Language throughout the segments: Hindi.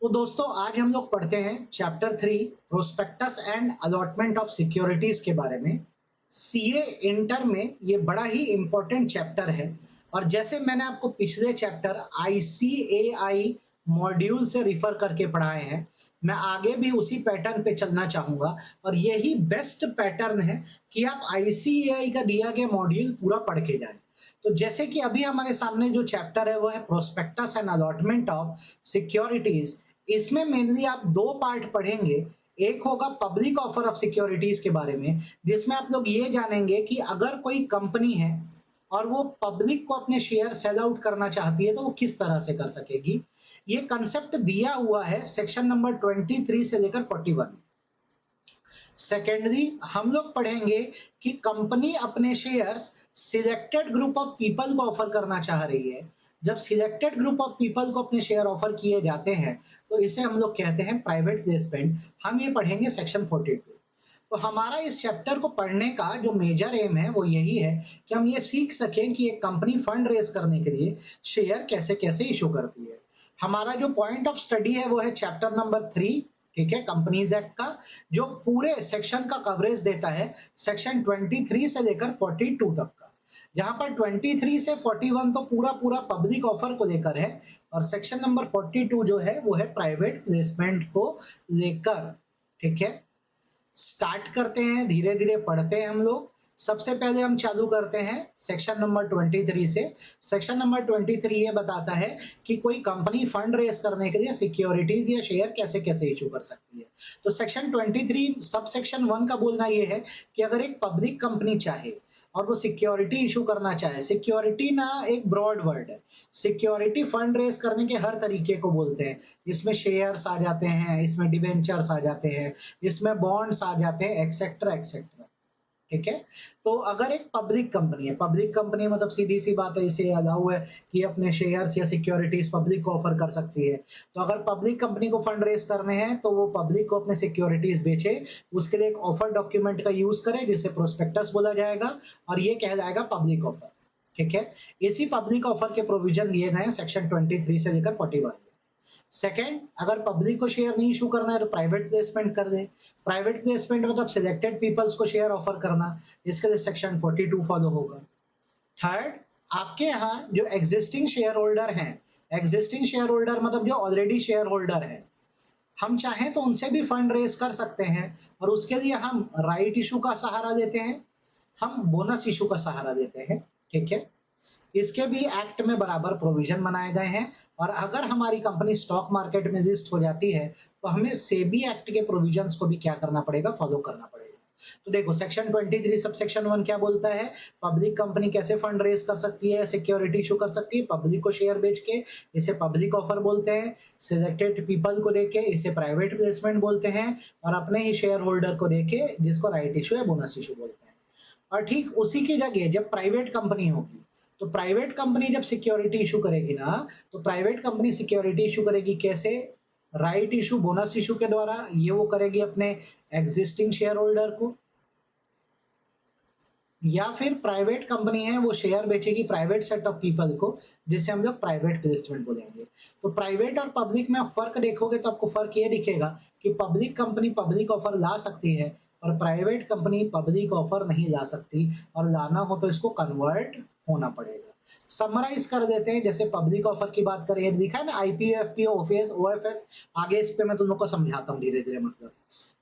तो दोस्तों आज हम लोग पढ़ते हैं chapter 3 prospectus and allotment of securities के बारे में। सीए इंटर में ये बड़ा ही इंपॉर्टेंट चैप्टर है और जैसे मैंने आपको पिछले चैप्टर आईसीएआई मॉड्यूल से रिफर करके पढ़ाए हैं, मैं आगे भी उसी पैटर्न पे चलना चाहूंगा और यही बेस्ट पैटर्न है कि आप आईसीएआई का दिया गया मॉड्यूल पूरा पढ़ के जाएं। तो जैसे कि अभी हमारे सामने जो चैप्टर है वो है prospectus and allotment of securities. इसमें मेनली आप दो पार्ट पढ़ेंगे। एक होगा पब्लिक ऑफर ऑफ सिक्योरिटीज के बारे में, जिसमें आप लोग ये जानेंगे कि अगर कोई कंपनी है और वो पब्लिक को अपने शेयर सेल आउट करना चाहती है तो वो किस तरह से कर सकेगी। ये कंसेप्ट दिया हुआ है सेक्शन नंबर 23 से लेकर 41। सेकेंडली हम लोग पढ़ेंगे कि कंपनी अपने shares selected group of people को ऑफर करना चाह रही है। जब सिलेक्टेड ग्रुप ऑफ पीपल को अपने शेयर ऑफर किए जाते हैं तो इसे हम लोग कहते हैं प्राइवेट प्लेसमेंट। हम ये पढ़ेंगे सेक्शन 42। तो हमारा इस चैप्टर को पढ़ने का जो मेजर एम है वो यही है कि हम ये सीख सकें कि एक कंपनी फंड रेज करने के लिए शेयर कैसे कैसे इशू करती है। हमारा जो पॉइंट ऑफ स्टडी है वो है चैप्टर नंबर 3, ठीक है, कंपनीज एक्ट का, जो पूरे सेक्शन का कवरेज देता है सेक्शन 23 से लेकर 42 तक का। जहां पर 23 से 41 तो पूरा पूरा पब्लिक ऑफर को लेकर है और सेक्शन नंबर 42 जो है वो है प्राइवेट प्लेसमेंट को लेकर। ठीक है, स्टार्ट करते हैं, धीरे धीरे पढ़ते हैं हम लोग। सबसे पहले हम चालू करते हैं सेक्शन नंबर 23 से। सेक्शन नंबर 23 ये बताता है कि कोई कंपनी फंड रेज करने के लिए सिक्योरिटीज या शेयर कैसे कैसे इशू कर सकती है। तो सेक्शन 23 सब सेक्शन 1 का बोलना ये है कि अगर एक पब्लिक कंपनी चाहे और वो सिक्योरिटी इशू करना चाहे, सिक्योरिटी ना एक ब्रॉड वर्ड है, सिक्योरिटी फंड रेज करने के हर तरीके को बोलते हैं। इसमें शेयर्स आ जाते हैं, इसमें डिवेंचर्स आ जाते हैं, इसमें बॉन्ड्स आ जाते हैं, एक्सेट्रा एक्सेट्रा। ठीक है, तो अगर एक पब्लिक कंपनी है, पब्लिक कंपनी मतलब सीधी सी बात है, इसे अलाउ है कि अपने शेयर्स या सिक्योरिटीज पब्लिक को ऑफर कर सकती है। तो अगर पब्लिक कंपनी को फंड रेज करने हैं तो वो पब्लिक को अपने सिक्योरिटीज बेचे, उसके लिए एक ऑफर डॉक्यूमेंट का यूज करे जिसे प्रोस्पेक्टस बोला जाएगा और ये कहलाएगा पब्लिक ऑफर। ठीक है, इसी पब्लिक ऑफर के प्रोविजन लिए गए हैं सेक्शन 23 से लेकर 41। सेकेंड, अगर पब्लिक को शेयर नहीं इशू करना है तो प्राइवेट प्लेसमेंट कर दे। प्राइवेट प्लेसमेंट मतलब सिलेक्टेड पीपल्स को शेयर ऑफर करना, इसके लिए सेक्शन 42 फॉलो होगा। थर्ड, आपके यहाँ जो एग्जिस्टिंग शेयर होल्डर हैं, एग्जिस्टिंग शेयर होल्डर मतलब जो ऑलरेडी शेयर होल्डर है, हम चाहें तो उनसे भी फंड रेज कर सकते हैं और उसके लिए हम राइट इशू का सहारा लेते हैं, हम बोनस इशू का सहारा लेते हैं। ठीक है, इसके भी एक्ट में बराबर प्रोविजन बनाए गए हैं और अगर हमारी कंपनी स्टॉक मार्केट में लिस्ट हो जाती है तो हमें सेबी एक्ट के प्रोविजंस को भी क्या करना पड़ेगा, फॉलो करना पड़ेगा। तो देखो सेक्शन 23 सब सेक्शन 1 क्या बोलता है, पब्लिक कंपनी कैसे फंड रेज कर सकती है, सिक्योरिटी इशू कर सकती है पब्लिक को शेयर बेच के, इसे पब्लिक ऑफर बोलते हैं। सिलेक्टेड पीपल को लेके इसे प्राइवेट प्लेसमेंट बोलते हैं और अपने ही शेयर होल्डर को लेके जिसको राइट इशू या बोनस इशू बोलते हैं। और ठीक उसी की जगह जब प्राइवेट कंपनी होगी तो प्राइवेट कंपनी जब सिक्योरिटी इशू करेगी ना, तो प्राइवेट कंपनी सिक्योरिटी इशू करेगी कैसे, राइट इशू बोनस इशू के द्वारा। ये वो करेगी अपने एग्जिस्टिंग शेयर होल्डर को, या फिर प्राइवेट कंपनी है वो शेयर बेचेगी प्राइवेट सेट ऑफ पीपल को, जिसे हम लोग प्राइवेट प्लेसमेंट बोलेंगे। तो प्राइवेट और पब्लिक में फर्क देखोगे तो आपको फर्क ये दिखेगा कि पब्लिक कंपनी पब्लिक ऑफर ला सकती है और प्राइवेट कंपनी पब्लिक ऑफर नहीं ला सकती, और लाना हो तो इसको कन्वर्ट होना पड़ेगा। समराइज कर देते हैं, जैसे पब्लिक ऑफर की बात करें, लिखा है ना आईपीओ, एफपीओ, ओफएस, ओएफएस। आगे इस पे मैं तुम लोग को समझाता हूँ धीरे धीरे। मतलब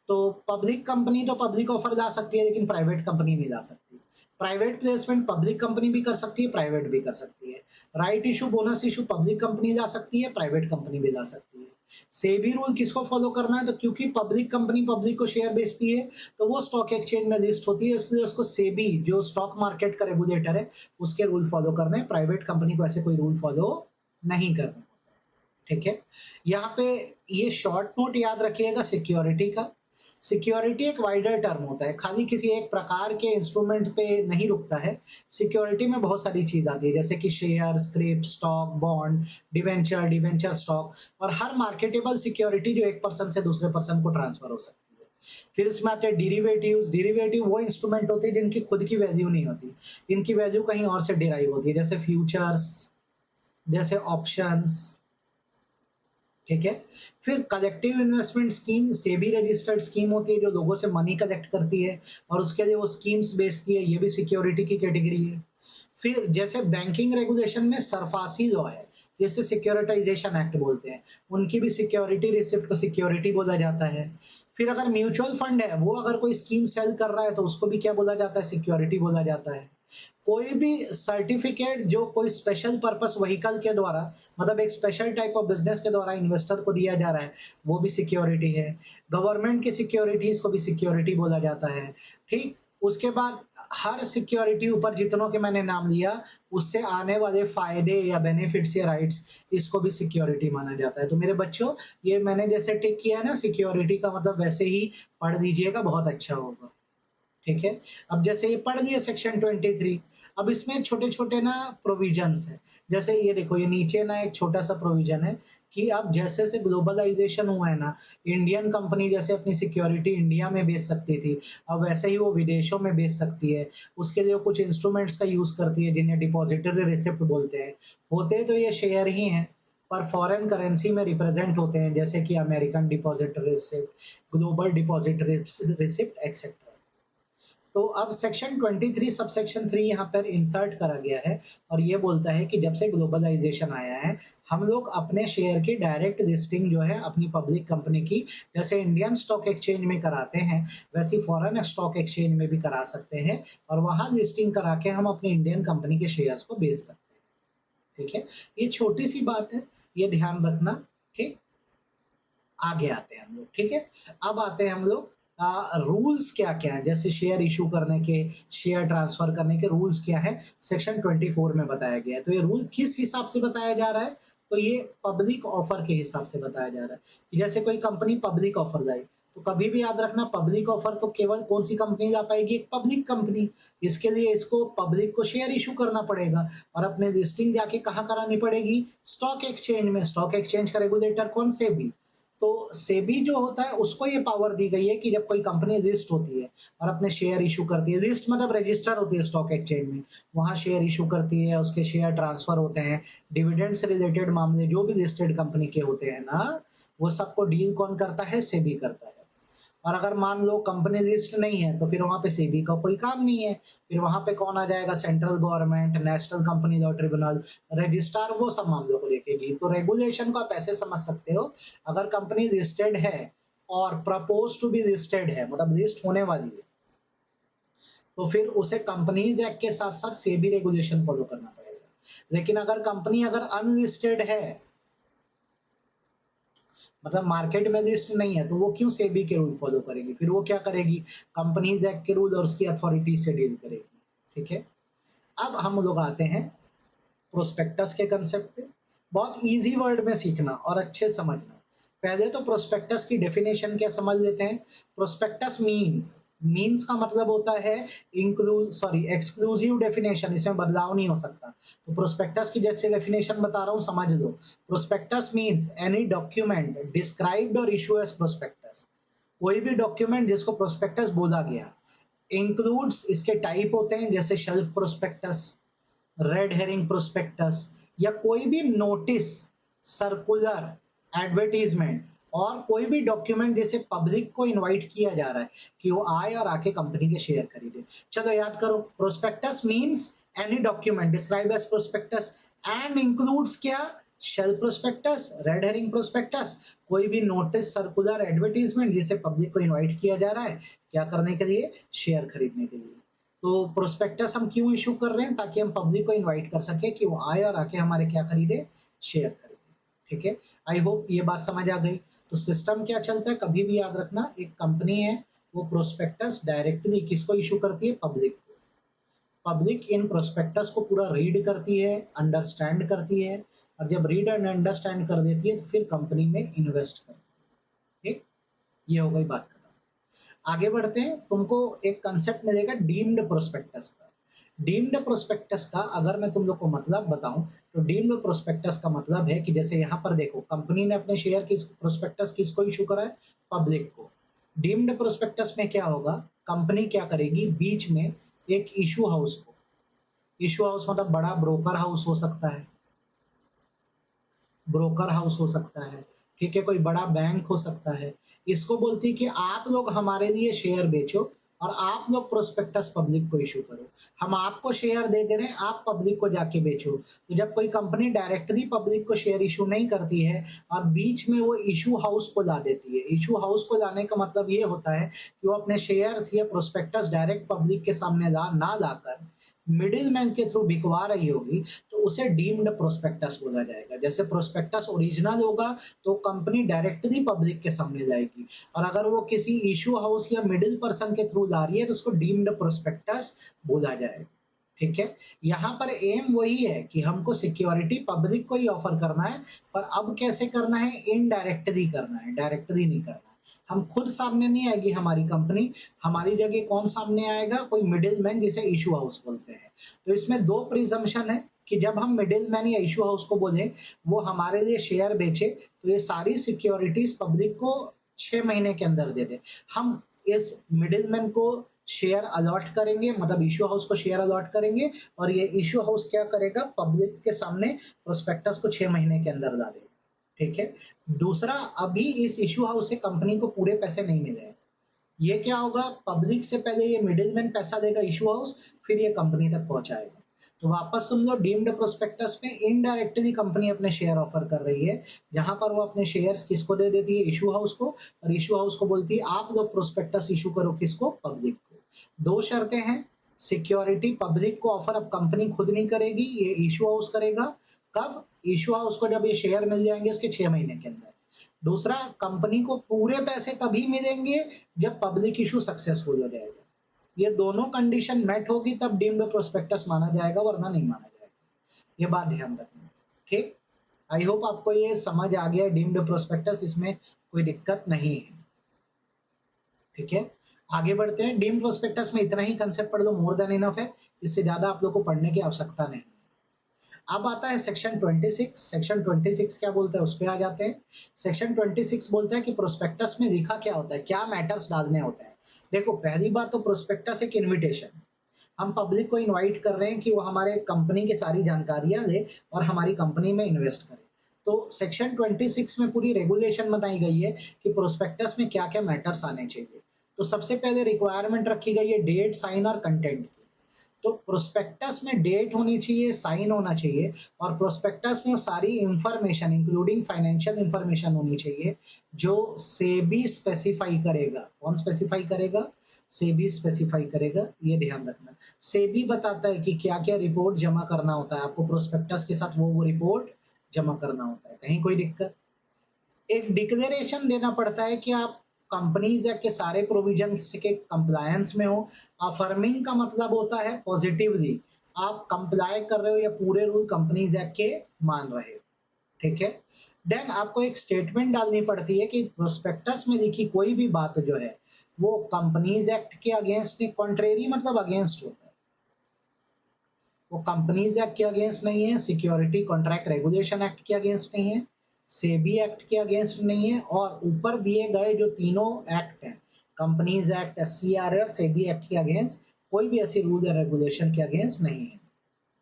तो पब्लिक कंपनी तो पब्लिक ऑफर ला सकती है लेकिन प्राइवेट कंपनी नहीं ला सकती। प्राइवेट प्लेसमेंट पब्लिक कंपनी भी कर सकती है, प्राइवेट भी कर सकती है। Right issue bonus issue public company ला सकती है, प्राइवेट कंपनी भी ला सकती है। सेबी रूल किसको फॉलो करना है, तो क्योंकि पब्लिक कंपनी पब्लिक को शेयर बेचती है तो वो स्टॉक एक्सचेंज में लिस्ट होती है, इसलिए उसको सेबी जो स्टॉक मार्केट का रेगुलेटर है उसके रूल फॉलो करने हैं। प्राइवेट कंपनी को ऐसे कोई रूल फॉलो नहीं करना। ठीक है, यहाँ पे ये शॉर्ट नोट याद रखिएगा सिक्योरिटी का। सिक्योरिटी एक वाइडर टर्म होता है, खाली किसी एक प्रकार के इंस्ट्रूमेंट पे नहीं रुकता है। सिक्योरिटी में बहुत सारी चीज आती है जैसे कि share, script, stock, bond, debenture, debenture stock, और हर मार्केटेबल सिक्योरिटी जो एक पर्सन से दूसरे पर्सन को ट्रांसफर हो सकती है। फिर इसमें आते हैं डिरिवेटिव्स। डिरिवेटिव वो इंस्ट्रूमेंट होते हैं जिनकी खुद की वैल्यू नहीं होती, इनकी वैल्यू कहीं और से डिराइव होती है, जैसे फ्यूचर्स, जैसे ऑप्शंस। ठीक है। फिर collective investment scheme, SEBI registered scheme होती है जो लोगों से मनी कलेक्ट करती है और उसके लिए वो स्कीम्स बेचती है, ये भी सिक्योरिटी की कैटेगरी है। फिर जैसे बैंकिंग रेगुलेशन में सरफासी लॉ है, जिसे सिक्योरिटाइजेशन एक्ट बोलते हैं, उनकी भी सिक्योरिटी रिसिप्ट को सिक्योरिटी बोला जाता है। फिर अगर म्यूचुअल फंड है, वो अगर कोई स्कीम सेल कर रहा है तो उसको भी क्या बोला जाता है, सिक्योरिटी बोला जाता है। कोई भी सर्टिफिकेट जो कोई स्पेशल पर्पस व्हीकल के द्वारा, मतलब एक स्पेशल टाइप ऑफ बिजनेस के द्वारा इन्वेस्टर को दिया जा रहा है, वो भी सिक्योरिटी है। गवर्नमेंट की सिक्योरिटीज को भी सिक्योरिटी बोला जाता है। ठीक, उसके बाद हर सिक्योरिटी ऊपर जितनों के मैंने नाम लिया, उससे आने वाले फायदे या बेनिफिट्स या राइट्स, इसको भी सिक्योरिटी माना जाता है। तो मेरे बच्चों, ये मैंने जैसे टिक किया है ना सिक्योरिटी का, मतलब वैसे ही पढ़ लीजिएगा, बहुत अच्छा होगा। ठीक है। अब जैसे ये पढ़ लिया सेक्शन 23, अब इसमें छोटे-छोटे ना प्रोविजंस हैं। जैसे ये देखो, ये नीचे ना एक छोटा-सा प्रोविजन है कि अब जैसे-जैसे ग्लोबलाइज़ेशन हुआ है ना, इंडियन कंपनी जैसे अपनी सिक्योरिटी इंडिया में बेच सकती थी, अब वैसे ही वो विदेशों में बेच सकती है। उसके लिए वो कुछ इंस्ट्रूमेंट्स का यूज़ करती है जिन्हें डिपॉजिटरी रिसिप्ट बोलते हैं। होते तो ये शेयर ही हैं, पर फॉरेन करेंसी में रिप्रेजेंट होते हैं, जैसे कि American depository receipt, global depository receipt etcetera. तो अब सेक्शन 23 सबसेक्शन 3 यहाँ पर इंसर्ट करा गया है और ये बोलता है कि जब से ग्लोबलाइजेशन आया है, हम लोग अपने शेयर की डायरेक्ट लिस्टिंग जो है अपनी पब्लिक कंपनी की, जैसे इंडियन स्टॉक एक्सचेंज में कराते हैं, वैसी फॉरेन स्टॉक एक्सचेंज में भी करा सकते हैं और वहां लिस्टिंग करा के हम अपनी इंडियन कंपनी के शेयर्स को बेच सकते हैं। ठीक है, ये छोटी सी बात है, ये ध्यान रखना। ठीक, आगे आते हैं हम लोग। ठीक है, अब आते हैं हम लोग रूल्स क्या क्या है, जैसे शेयर इशू करने के, शेयर ट्रांसफर करने के रूल्स क्या है, सेक्शन 24 में बताया गया है। तो ये रूल किस हिसाब से बताया जा रहा है, तो ये पब्लिक ऑफर के हिसाब से बताया जा रहा है कि जैसे कोई कंपनी पब्लिक ऑफर जाए, तो कभी भी याद रखना, पब्लिक ऑफर तो केवल कौन सी कंपनी ला पाएगी, एक पब्लिक कंपनी। इसके लिए इसको पब्लिक को शेयर इशू करना पड़ेगा और अपने लिस्टिंग जाके कहाँ करानी पड़ेगी, स्टॉक एक्सचेंज में। स्टॉक एक्सचेंज का रेगुलेटर कौन, सेबी। तो सेबी जो होता है उसको ये पावर दी गई है कि जब कोई कंपनी लिस्ट होती है और अपने शेयर इशू करती है, लिस्ट मतलब रजिस्टर होती है स्टॉक एक्सचेंज में, वहां शेयर इशू करती है, उसके शेयर ट्रांसफर होते हैं, डिविडेंड से रिलेटेड मामले जो भी लिस्टेड कंपनी के होते हैं ना, वो सबको डील कौन करता है, सेबी करता है। और अगर मान लो कंपनी लिस्ट नहीं है तो फिर वहां पे सेबी का कोई काम नहीं है, फिर वहां पे कौन आ जाएगा, central government, national company law tribunal, registrar, वो सब मामलों को देखेगी। तो रेगुलेशन को आप ऐसे समझ सकते हो, अगर कंपनी लिस्टेड है और प्रपोज टू बी लिस्टेड है, मतलब लिस्ट होने वाली है, तो फिर उसे कंपनीज एक्ट के साथ साथ सेबी रेगुलेशन फॉलो करना पड़ेगा। लेकिन अगर कंपनी अगर अनलिस्टेड है, मतलब मार्केट में लिस्ट नहीं है, तो वो क्यों सेबी के रूल फॉलो करेगी, फिर वो क्या करेगी, कंपनीज एक्ट के रूल और उसकी अथॉरिटी से डील करेगी। ठीक है। अब हम लोग आते हैं प्रोस्पेक्टस के कंसेप्ट पे। बहुत इजी वर्ड में सीखना और अच्छे से समझना। पहले तो प्रोस्पेक्टस की डेफिनेशन क्या समझ लेते हैं। प्रोस्पेक्टस मीन्स का मतलब होता है एक्सक्लूसिव डेफिनेशन, इसमें बदलाव नहीं हो सकता। तो प्रोस्पेक्टस की जैसे डेफिनेशन बता रहा हूं, समझ लो। Prospectus means any document described or issue as prospectus. कोई भी डॉक्यूमेंट जिसको प्रोस्पेक्टस बोला गया, इंक्लूड्स, इसके टाइप होते हैं जैसे shelf prospectus, red herring prospectus, या कोई भी नोटिस, सर्कुलर, एडवर्टीजमेंट और कोई भी डॉक्यूमेंट जिसे पब्लिक को इनवाइट किया जा रहा है कि वो आए और आके कंपनी के शेयर खरीदे। चलो याद करो, prospectus means any document describe as prospectus and includes क्या, shelf prospectus, red herring prospectus, कोई भी नोटिस, सर्कुलर, एडवर्टीजमेंट जिसे पब्लिक को इनवाइट किया जा रहा है क्या करने के लिए, शेयर खरीदने के लिए। तो प्रोस्पेक्टस हम क्यों इशू कर रहे हैं, ताकि हम पब्लिक को इनवाइट कर सके कि वो आए और आके हमारे क्या खरीदे, शेयर खरीदे। ठीक है, आई होप ये बात समझ आ गई। तो सिस्टम क्या चलता है, कभी भी याद रखना, एक कंपनी है, वो प्रोस्पेक्टस डायरेक्टली किसको इशू करती है, पब्लिक को। पब्लिक इन प्रोस्पेक्टस को पूरा रीड करती है, अंडरस्टैंड करती है, और जब रीड एंड अंडरस्टैंड कर देती है तो फिर कंपनी में इन्वेस्ट करती है। ठीक, ये हो गई बात। आगे बढ़ते हैं, तुमको एक कंसेप्ट मिलेगा डीम्ड प्रोस्पेक्टस का। डीम्ड प्रोस्पेक्टस का अगर मैं तुम लोग को मतलब बताऊं, तो डीम्ड प्रोस्पेक्टस का मतलब है कि जैसे यहाँ पर देखो, कंपनी ने अपने शेयर की प्रोस्पेक्टस किसको इशू करा है, पब्लिक को। डीम्ड प्रोस्पेक्टस में क्या होगा, कंपनी क्या करेगी, बीच में एक इशू हाउस को, इशू हाउस मतलब बड़ा ब्रोकर हाउस हो सकता है, ब्रोकर हाउस हो सकता है, ठीक है, कोई बड़ा बैंक हो सकता है। इसको बोलती है कि आप लोग हमारे लिए शेयर बेचो और आप लोग प्रोस्पेक्टस पब्लिक को इश्यू करो। हम आपको शेयर दे दे रहे हैं, आप पब्लिक को जाके बेचो। तो जब कोई कंपनी डायरेक्टली पब्लिक को शेयर इश्यू नहीं करती है और बीच में वो इश्यू हाउस को ला देती है। इश्यू हाउस को लाने का मतलब ये होता है कि वो अपने शेयर्स या प्रोस्पेक्टस डायरेक्ट पब्लिक के सामने ना लाकर मिडिल मैन के थ्रू बिकवा रही होगी, तो उसे डीम्ड प्रोस्पेक्टस बोला जाएगा। जैसे प्रोस्पेक्टस ओरिजिनल होगा तो कंपनी डायरेक्टली पब्लिक के सामने जाएगी, और अगर वो किसी इश्यू हाउस या मिडिल पर्सन के थ्रू ला रही है तो उसको डीम्ड प्रोस्पेक्टस बोला जाएगा। ठीक है, यहाँ पर एम वही है कि हमको सिक्योरिटी पब्लिक को ही ऑफर करना है, पर अब कैसे करना है, इनडायरेक्टली करना है, डायरेक्टली नहीं करना। हम खुद सामने नहीं आएगी हमारी कंपनी, हमारी जगह कौन सामने आएगा, कोई मिडिल मैन जिसे इशू हाउस बोलते हैं। तो इसमें दो प्रिजम्पशन है कि जब हम मिडिल मैन या इशू हाउस को बोले वो हमारे लिए शेयर बेचे, तो ये सारी सिक्योरिटीज पब्लिक को 6 महीने के अंदर दे दे। हम इस मिडिल मैन को शेयर अलॉट करेंगे, मतलब इशू हाउस को शेयर अलॉट करेंगे, और ये इशू हाउस क्या करेगा, पब्लिक के सामने प्रोस्पेक्टस को 6 महीने के अंदर डालेगा। ठीक है, दूसरा, अभी इस इशू हाउस से कंपनी को पूरे पैसे नहीं मिले। ये क्या होगा, पब्लिक से पहले ये मिडिलमैन पैसा देगा इशू हाउस, फिर ये कंपनी तक पहुंचाएगा। तो वापस सुन लो, डीम्ड प्रोस्पेक्टस में इनडायरेक्टली कंपनी अपने शेयर ऑफर कर रही है, जहां पर वो अपने शेयर्स किसको दे देती है, इशू हाउस को, और इशू हाउस को बोलती है आप लोग प्रोस्पेक्टस इशू करो, किसको, पब्लिक को। दो शर्तें हैं, सिक्योरिटी पब्लिक को ऑफर अब कंपनी खुद नहीं करेगी, ये इशू हाउस करेगा। कब, इशू हाउस को जब ये शेयर मिल जाएंगे उसके 6 महीने के अंदर। दूसरा, कंपनी को पूरे पैसे तभी मिलेंगे जब पब्लिक इशू सक्सेसफुल हो जाएगा। ये दोनों कंडीशन मेट होगी तब डीम्ड प्रोस्पेक्टस माना जाएगा, वरना नहीं माना जाएगा। ये बात ध्यान रखना। ठीक, आई होप आपको ये समझ आ गया डीम्ड प्रोस्पेक्टस, इसमें कोई दिक्कत नहीं है। ठीक है, आगे बढ़ते हैं। डीम्ड प्रोस्पेक्टस में इतना ही कंसेप्ट पढ़ लो, मोर देन इनफ है, इससे ज्यादा आप लोग को पढ़ने की आवश्यकता नहीं। अब आता है सेक्शन 26। सेक्शन 26 क्या बोलता है, उस पे आ जाते हैं। सेक्शन 26 बोलता है कि प्रोस्पेक्टस में लिखा क्या होता है, क्या मैटर्स डालने होते हैं। देखो, पहली बात तो प्रोस्पेक्टस एक इन्विटेशन, हम पब्लिक को इनवाइट कर रहे हैं कि वो हमारे कंपनी की सारी जानकारियां ले और हमारी कंपनी में इन्वेस्ट करे। तो सेक्शन 26 में पूरी रेगुलेशन बताई गई है कि प्रोस्पेक्टस में क्या क्या मैटर्स आने चाहिए। तो सबसे पहले रिक्वायरमेंट रखी गई है डेट, साइन और कंटेंट की। तो प्रोस्पेक्टस में डेट होनी चाहिए, साइन होना चाहिए, और प्रोस्पेक्टस में सारी इंफॉर्मेशन इंक्लूडिंग फाइनेंशियल इंफॉर्मेशन होनी चाहिए जो सेबी स्पेसिफाई करेगा। कौन स्पेसिफाई करेगा, सेबी स्पेसिफाई करेगा, ये ध्यान रखना। सेबी बताता है कि क्या क्या रिपोर्ट जमा करना होता है, आपको प्रोस्पेक्टस के साथ वो रिपोर्ट जमा करना होता है। कहीं कोई दिक्कत, एक डिक्लेरेशन देना पड़ता है कि आप कंपनीज एक्ट के सारे प्रोविजन के कंप्लायंस में हो। अफर्मिंग का मतलब होता है पॉजिटिवली आप कंप्लाई कर रहे हो या पूरे रूल कंपनीज एक्ट के मान रहे हो। ठीक है, देन आपको एक स्टेटमेंट डालनी पड़ती है कि प्रोस्पेक्टस में लिखी कोई भी बात जो है वो कंपनीज एक्ट के अगेंस्ट नहीं, कॉन्ट्रेरी मतलब अगेंस्ट होता है, वो कंपनीज एक्ट के अगेंस्ट नहीं है, सिक्योरिटी कॉन्ट्रैक्ट रेगुलेशन एक्ट के अगेंस्ट नहीं है, सेबी एक्ट के अगेंस्ट नहीं है, और ऊपर दिए गए जो तीनों एक्ट हैं, कंपनीज एक्ट, एससीआर और सेबी एक्ट के अगेंस्ट कोई भी ऐसी रूल या रेगुलेशन के अगेंस्ट नहीं है।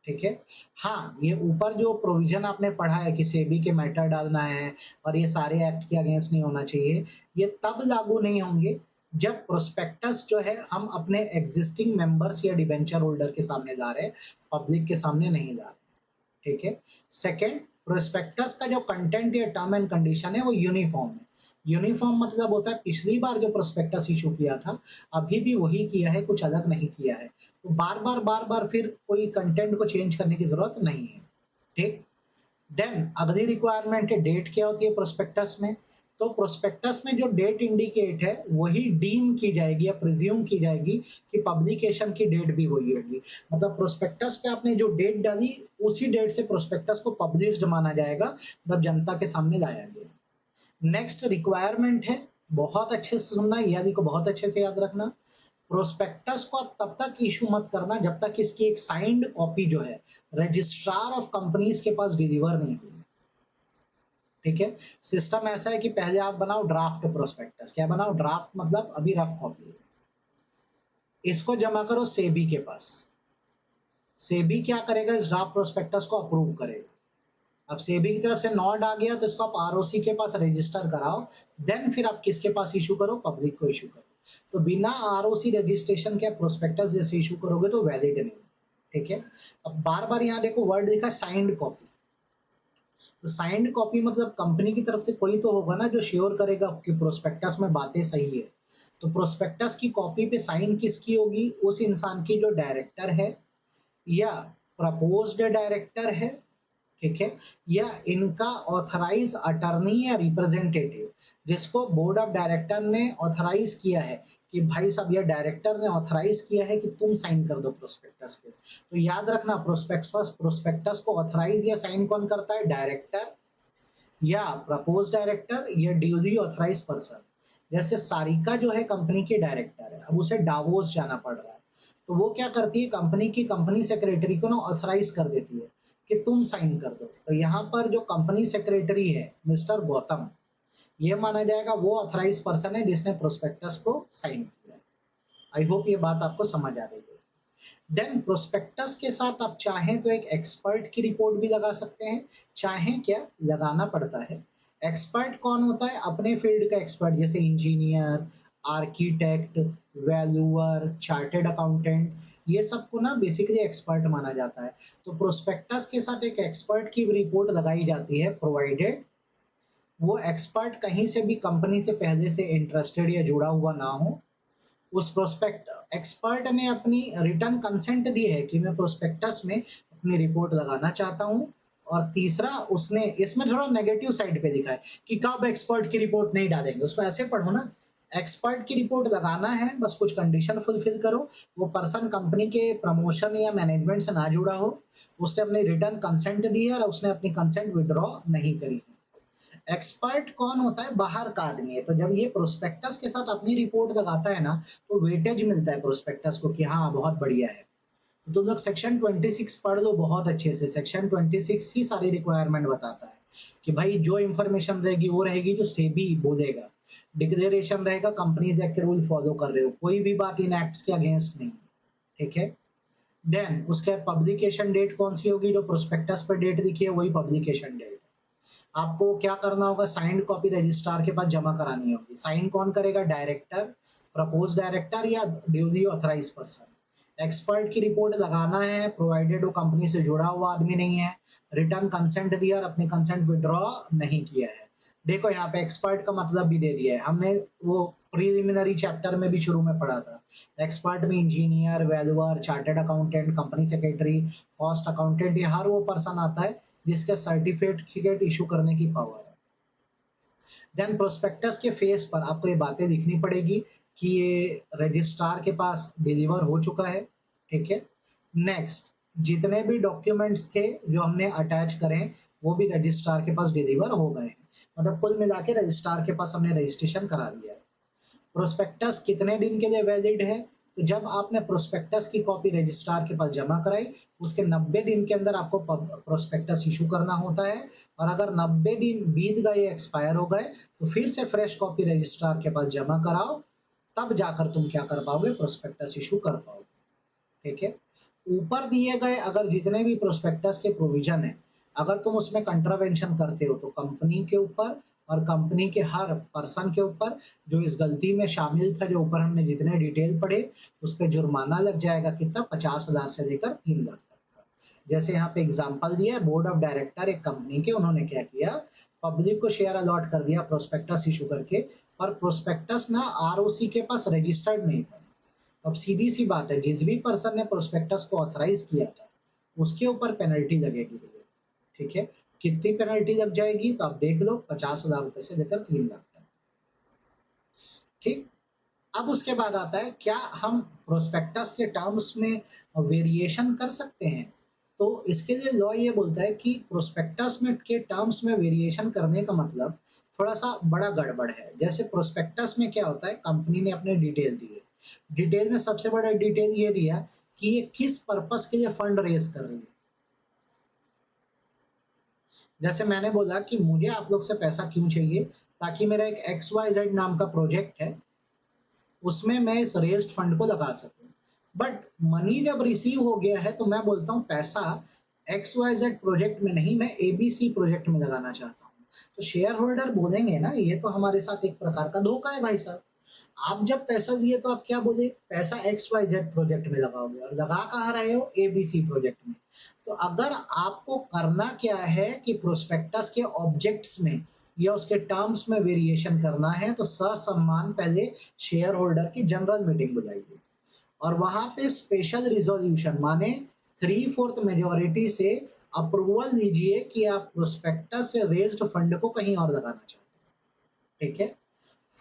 ठीक है, हाँ, ये ऊपर जो प्रोविजन आपने पढ़ा है कि सेबी के मैटर डालना है और ये सारे एक्ट के अगेंस्ट नहीं होना चाहिए, ये तब लागू नहीं होंगे जब प्रोस्पेक्टस जो है हम अपने एग्जिस्टिंग मेंबर्स या डिबेंचर होल्डर के सामने ला रहे हैं, पब्लिक के सामने नहीं ला रहे। ठीक है, सेकंड, प्रोस्पेक्टस का जो कंटेंट या टर्म एंड कंडीशन है वो यूनिफॉर्म है। यूनिफॉर्म मतलब होता है पिछली बार जो प्रोस्पेक्टस इशू किया था अभी भी वही किया है, कुछ अलग नहीं किया है, तो बार बार फिर कोई कंटेंट को चेंज करने की जरूरत नहीं है। ठीक, देन अगली रिक्वायरमेंट है डेट। क्या होती है प्रोस्पेक्टस में, तो प्रोस्पेक्टस में जो डेट इंडिकेट है वही डीम की जाएगी या प्रिज्यूम की जाएगी कि पब्लिकेशन की डेट भी वही होगी। मतलब प्रोस्पेक्टस पे आपने जो डेट डाली उसी डेट से प्रोस्पेक्टस को पब्लिश्ड माना जाएगा, मतलब जनता के सामने लाया गया। नेक्स्ट रिक्वायरमेंट है, बहुत अच्छे से सुनना, याद को बहुत अच्छे से याद रखना। प्रोस्पेक्टस को आप तब तक इशू मत करना जब तक इसकी एक साइंड कॉपी जो है रजिस्ट्रार ऑफ कंपनीज के पास डिलीवर नहीं हुई। ठीक है, सिस्टम ऐसा है कि पहले आप बनाओ ड्राफ्ट प्रोस्पेक्टस। क्या बनाओ, ड्राफ्ट मतलब अभी रफ कॉपी, इसको जमा करो सेबी के पास। सेबी क्या करेगा, इस ड्राफ्ट प्रोस्पेक्टस को अप्रूव करेगा। अब सेबी की तरफ से नॉड आ गया तो इसको आप आरओसी के पास रजिस्टर कराओ, देन फिर आप किसके पास इशू करो, पब्लिक को इशू करो। तो बिना आरओसी रजिस्ट्रेशन के प्रोस्पेक्टस जैसे इशू करोगे तो वैलिड नहीं, ठीक है। अब बार बार यहाँ देखो वर्ड लिखा साइंड कॉपी, तो साइंड कॉपी मतलब कंपनी की तरफ से कोई तो होगा ना जो श्योर करेगा कि प्रोस्पेक्टस में बातें सही है। तो प्रोस्पेक्टस की कॉपी पे साइन किसकी होगी, उस इंसान की जो डायरेक्टर है या प्रपोज्ड डायरेक्टर है, ठीक है, या इनका ऑथराइज अटर्नी या रिप्रेजेंटेटिव, जिसको बोर्ड ऑफ डायरेक्टर ने ऑथराइज किया है कि भाई साहब ये डायरेक्टर ने ऑथराइज किया है कि तुम साइन कर दो प्रोस्पेक्टस पे। तो याद रखना प्रोस्पेक्टस प्रोस्पेक्टस को ऑथराइज या साइन कौन करता है, डायरेक्टर या प्रपोज डायरेक्टर या ड्यूली ऑथराइज पर्सन। जैसे सारिका जो है कंपनी की डायरेक्टर है, अब उसे डावोस जाना पड़ रहा है, तो वो क्या करती है, कंपनी सेक्रेटरी को ना ऑथराइज कर देती है कि तुम साइन कर दो। तो यहाँ पर जो कंपनी सेक्रेटरी है मिस्टर गौतम, ये माना जाएगा वो ऑथराइज पर्सन है जिसने प्रोस्पेक्टस को साइन किया। आई होप ये बात आपको समझ आ रही है। देन प्रोस्पेक्टस के साथ आप चाहें तो एक एक्सपर्ट की रिपोर्ट भी लगा सकते हैं, चाहें क्या लगाना पड़ता है। एक्सपर्ट कौन होता है, अपने फील्ड का एक्सपर्ट, जैसे engineer, architect, valuer, chartered accountant, ये सबको ना बेसिकली एक्सपर्ट माना जाता है। तो प्रोस्पेक्टस के साथ एक एक्सपर्ट की रिपोर्ट लगाई जाती है, प्रोवाइडेड वो एक्सपर्ट कहीं से भी कंपनी से पहले से इंटरेस्टेड या जुड़ा हुआ ना हो। उस प्रोस्पेक्ट एक्सपर्ट ने अपनी रिटर्न कंसेंट दी है कि मैं प्रोस्पेक्टस में अपनी रिपोर्ट लगाना चाहता हूं। और तीसरा, उसने इसमें थोड़ा नेगेटिव साइड पे दिखा है कि कब एक्सपर्ट की रिपोर्ट नहीं डालेंगे, उसको ऐसे पढ़ो ना, एक्सपर्ट की रिपोर्ट लगाना है, बस कुछ कंडीशन फुलफिल करो, वो पर्सन कंपनी के प्रमोशन या मैनेजमेंट से ना जुड़ा हो, उसने अपनी रिटर्न कंसेंट दी है और उसने अपनी कंसेंट विड्रॉ नहीं करी है। एक्सपर्ट कौन होता है, बाहर का आदमी है। तो जब ये प्रोस्पेक्टस के साथ अपनी रिपोर्ट लगाता है ना, तो वेटेज मिलता है प्रोस्पेक्टस को कि हाँ बहुत बढ़िया है। तो तुम लोग सेक्शन 26 पढ़ लो बहुत अच्छे से, सेक्शन 26 ही सारी रिक्वायरमेंट बताता है कि भाई जो इंफॉर्मेशन रहेगी वो रहेगी जो सेबी बोलेगा, डिक्लेरेशन रहेगा कंपनीज एक्ट के रूल फॉलो कर रहे हो, कोई भी बात इन एक्ट्स के अगेंस्ट नहीं, ठीक है। देन उसके बाद पब्लिकेशन डेट कौन सी होगी, जो प्रोस्पेक्टस पर डेट दिखी है वही पब्लिकेशन डेट। आपको क्या करना होगा, साइंड कॉपी रजिस्ट्रार के पास जमा करानी होगी। साइन कौन करेगा, डायरेक्टर, प्रपोज डायरेक्टर या ड्यूली ऑथराइज पर्सन। एक्सपर्ट की रिपोर्ट लगाना है, प्रोवाइडेड वो कंपनी से जुड़ा हुआ आदमी नहीं है, रिटर्न कंसेंट दिया और अपनी कंसेंट विड्रॉ नहीं किया है। देखो यहाँ पे एक्सपर्ट का मतलब भी दे दिया है हमने, वो प्रीलिमिनरी चैप्टर में भी शुरू में पढ़ा था। एक्सपर्ट में engineer, valuer, chartered accountant, company secretary, cost accountant, ये हर वो पर्सन आता है जिसके सर्टिफिकेट इशू करने की पावर है। देन प्रोस्पेक्टस के फेस पर आपको ये बातें लिखनी पड़ेगी कि ये रजिस्ट्रार के पास डिलीवर हो चुका है, ठीक है। नेक्स्ट, जितने भी डॉक्यूमेंट्स थे जो हमने अटैच करें वो भी रजिस्ट्रार के पास डिलीवर हो गए हैं, मतलब कुल मिला के रजिस्ट्रार के पास हमने रजिस्ट्रेशन करा दिया है। प्रोस्पेक्टस कितने दिन के लिए वैलिड है, तो जब आपने प्रोस्पेक्टस की कॉपी रजिस्ट्रार के पास जमा कराई उसके 90 दिन के अंदर आपको प्रोस्पेक्टस इशू करना होता है। और अगर 90 दिन बीत गए, एक्सपायर हो गए, तो फिर से फ्रेश कॉपी रजिस्ट्रार के पास जमा कराओ, तब जाकर तुम क्या कर पाओगे, प्रोस्पेक्टस इशू कर पाओगे, ठीक है। ऊपर दिए गए अगर जितने भी प्रोस्पेक्टस के प्रोविजन है, अगर तुम उसमें कंट्रावेंशन करते हो तो कंपनी के ऊपर और कंपनी के हर पर्सन के ऊपर जो इस गलती में शामिल था, जो ऊपर हमने जितने डिटेल पढ़े, उस पर जुर्माना लग जाएगा कितना, 50,000 से लेकर 3 लाख तक का। जैसे यहाँ पे एग्जांपल दिया है, बोर्ड ऑफ डायरेक्टर एक कंपनी के, उन्होंने क्या किया, पब्लिक को शेयर अलॉट कर दिया प्रोस्पेक्टस इशू करके, पर प्रोस्पेक्टस ना आरओसी के पास रजिस्टर्ड नहीं था। अब सीधी सी बात है, जिस भी पर्सन ने प्रोस्पेक्टस को ऑथराइज किया था उसके ऊपर पेनल्टी लगेगी, ठीक है। कितनी पेनल्टी लग जाएगी तो आप देख लो, 50,000 रुपए से लेकर 3 लाख तक, ठीक। अब उसके बाद आता है, क्या हम प्रोस्पेक्टस के टर्म्स में वेरिएशन कर सकते हैं। तो इसके लिए लॉ ये बोलता है कि प्रोस्पेक्टस में के टर्म्स में वेरिएशन करने का मतलब थोड़ा सा बड़ा गड़बड़ है। जैसे प्रोस्पेक्टस में क्या होता है, कंपनी ने अपने डिटेल दिए, डिटेल में सबसे बड़ा डिटेल ये दिया कि ये किस पर्पस के लिए फंड रेज कर रही है। जैसे मैंने बोला कि मुझे आप लोग से पैसा क्यों चाहिए, ताकि मेरा एक XYZ नाम का प्रोजेक्ट है, उसमें मैं इस रेज्ड फंड को लगा सकूं। बट मनी जब रिसीव हो गया है तो मैं बोलता हूं पैसा XYZ प्रोजेक्ट में नहीं, मैं ABC प्रोजेक्ट में लगाना चाहता हूँ। तो शेयर होल्डर बोलेंगे ना, ये तो हमारे साथ एक प्रकार का धोखा है भाई साहब। आप जब पैसा दिए तो आप क्या बोले, पैसा XYZ प्रोजेक्ट में लगाओगे, और लगा कहाँ रहे हो, ABC प्रोजेक्ट में। तो अगर आपको करना क्या है कि प्रोस्पेक्टस के ऑब्जेक्ट्स में या उसके टर्म्स में वेरिएशन करना है, तो ससम्मान पहले शेयर होल्डर की जनरल मीटिंग बुलाइए और वहां पे स्पेशल रिजोल्यूशन माने 3/4 मेजोरिटी से अप्रूवल दीजिए कि आप प्रोस्पेक्टस से रेज्ड फंड को कहीं और लगाना चाहते हैं। ठीक है,